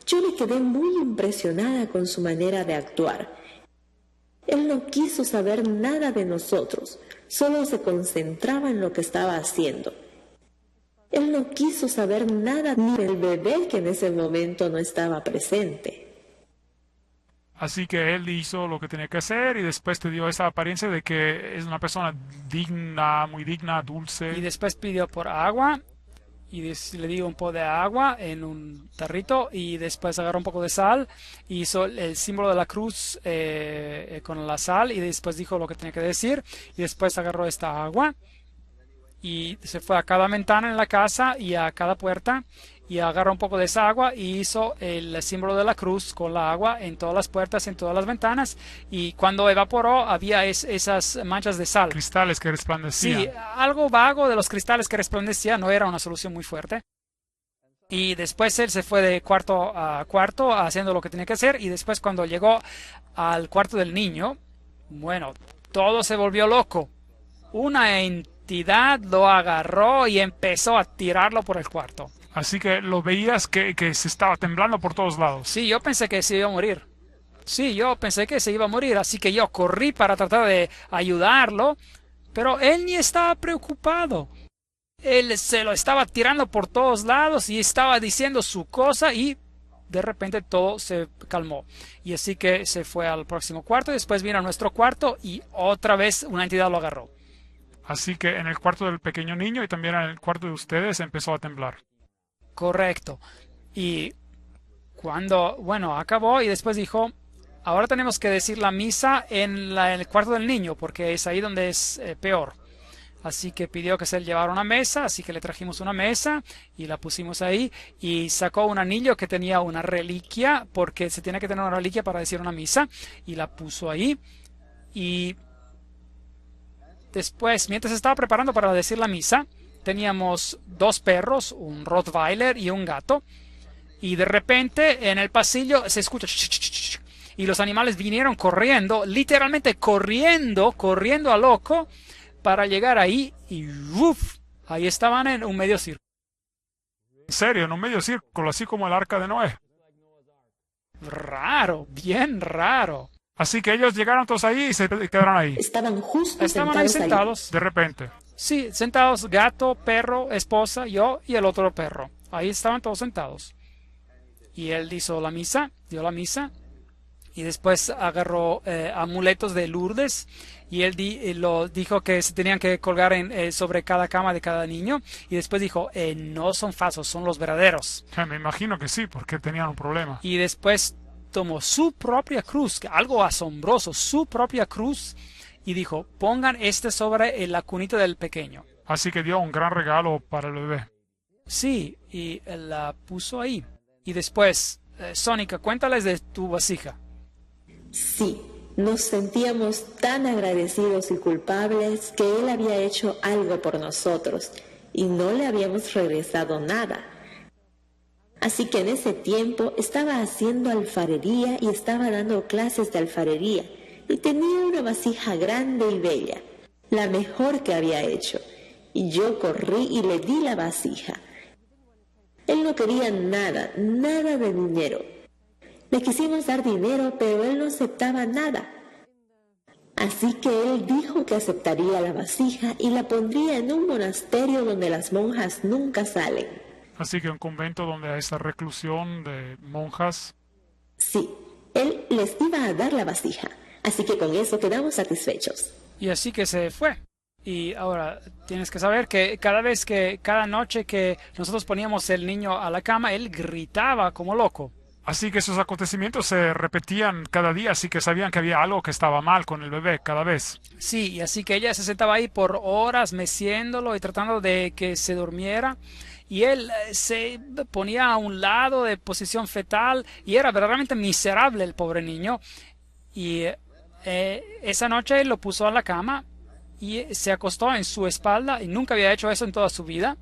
Yo me quedé muy impresionada con su manera de actuar. Él no quiso saber nada de nosotros, solo se concentraba en lo que estaba haciendo. Él no quiso saber nada ni del bebé que en ese momento no estaba presente. Así que él hizo lo que tenía que hacer y después te dio esa apariencia de que es una persona digna, muy digna, dulce. Y después pidió por agua y le dio un poco de agua en un tarrito y después agarró un poco de sal, hizo el símbolo de la cruz con la sal y después dijo lo que tenía que decir y después agarró esta agua y se fue a cada ventana en la casa y a cada puerta y agarró un poco de esa agua y hizo el símbolo de la cruz con la agua en todas las puertas, en todas las ventanas y cuando evaporó había esas manchas de sal. Cristales que resplandecían. Sí, algo vago de los cristales que resplandecían, no era una solución muy fuerte. Y después él se fue de cuarto a cuarto haciendo lo que tenía que hacer y después cuando llegó al cuarto del niño, bueno, todo se volvió loco. Una entidad lo agarró y empezó a tirarlo por el cuarto. Así que lo veías que se estaba temblando por todos lados. Sí, yo pensé que se iba a morir. Sí, yo pensé que se iba a morir, así que yo corrí para tratar de ayudarlo, pero él ni estaba preocupado. Él se lo estaba tirando por todos lados y estaba diciendo su cosa y de repente todo se calmó. Y así que se fue al próximo cuarto y después vino a nuestro cuarto y otra vez una entidad lo agarró. Así que en el cuarto del pequeño niño y también en el cuarto de ustedes empezó a temblar. Correcto. Y cuando, bueno, acabó y después dijo, ahora tenemos que decir la misa en el cuarto del niño porque es ahí donde es peor. Así que pidió que se le llevara una mesa, así que le trajimos una mesa y la pusimos ahí y sacó un anillo que tenía una reliquia porque se tiene que tener una reliquia para decir una misa y la puso ahí y después, mientras estaba preparando para decir la misa, teníamos dos perros, un Rottweiler y un gato. Y de repente en el pasillo se escucha y los animales vinieron corriendo, literalmente corriendo a loco para llegar ahí y ¡uf! Ahí estaban en un medio círculo. En serio, en un medio círculo, así como el arca de Noé. Raro, bien raro. Así que ellos llegaron todos ahí y se quedaron ahí. Estaban justo Estaban ahí sentados. De repente. Sí, sentados, gato, perro, esposa, yo y el otro perro. Ahí estaban todos sentados. Y él hizo la misa, dio la misa. Y después agarró amuletos de Lourdes y él lo dijo que se tenían que colgar sobre cada cama de cada niño. Y después dijo, no son falsos, son los verdaderos. Me imagino que sí, porque tenían un problema. Y después tomó su propia cruz, algo asombroso, su propia cruz, y dijo, pongan sobre la cunita del pequeño. Así que dio un gran regalo para el bebé. Sí, y la puso ahí. Y después, Sónica, cuéntales de tu vasija. Sí, nos sentíamos tan agradecidos y culpables que él había hecho algo por nosotros y no le habíamos regresado nada. Así que en ese tiempo estaba haciendo alfarería y estaba dando clases de alfarería y tenía una vasija grande y bella, la mejor que había hecho, y yo corrí y le di la vasija. Él no quería nada de dinero. Le quisimos dar dinero, pero él no aceptaba nada. Así que él dijo que aceptaría la vasija y la pondría en un monasterio donde las monjas nunca salen. Así que un convento donde hay esta reclusión de monjas. Sí, él les iba a dar la vasija, así que con eso quedamos satisfechos. Y así que se fue. Y ahora tienes que saber que cada noche que nosotros poníamos el niño a la cama, él gritaba como loco. Así que esos acontecimientos se repetían cada día, así que sabían que había algo que estaba mal con el bebé cada vez. Sí, y así que ella se sentaba ahí por horas meciéndolo y tratando de que se durmiera. Y él se ponía a un lado de posición fetal y era verdaderamente miserable el pobre niño. Y esa noche él lo puso a la cama y se acostó en su espalda y nunca había hecho eso en toda su vida.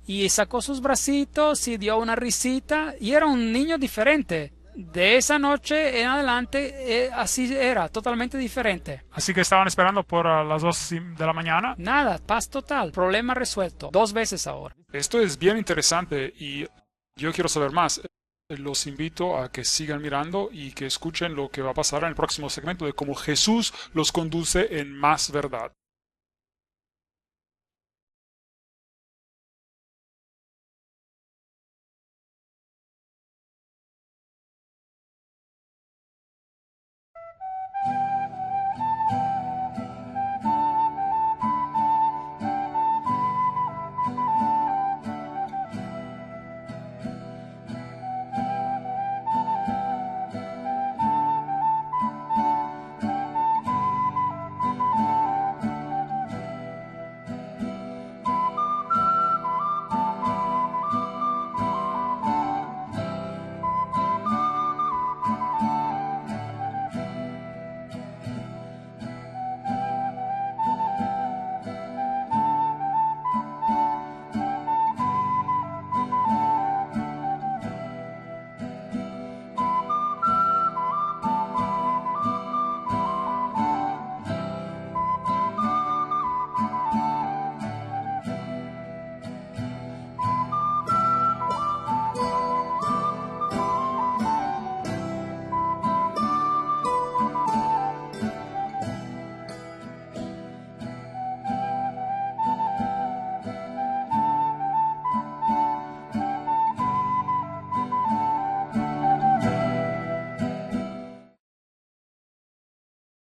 Y sacó sus bracitos y dio una risita y era un niño diferente. De esa noche en adelante así era, totalmente diferente. Así que estaban esperando por las 2 de la mañana. Nada, paz total, problema resuelto, 2 veces ahora. Esto es bien interesante y yo quiero saber más. Los invito a que sigan mirando y que escuchen lo que va a pasar en el próximo segmento de cómo Jesús los conduce en más verdad.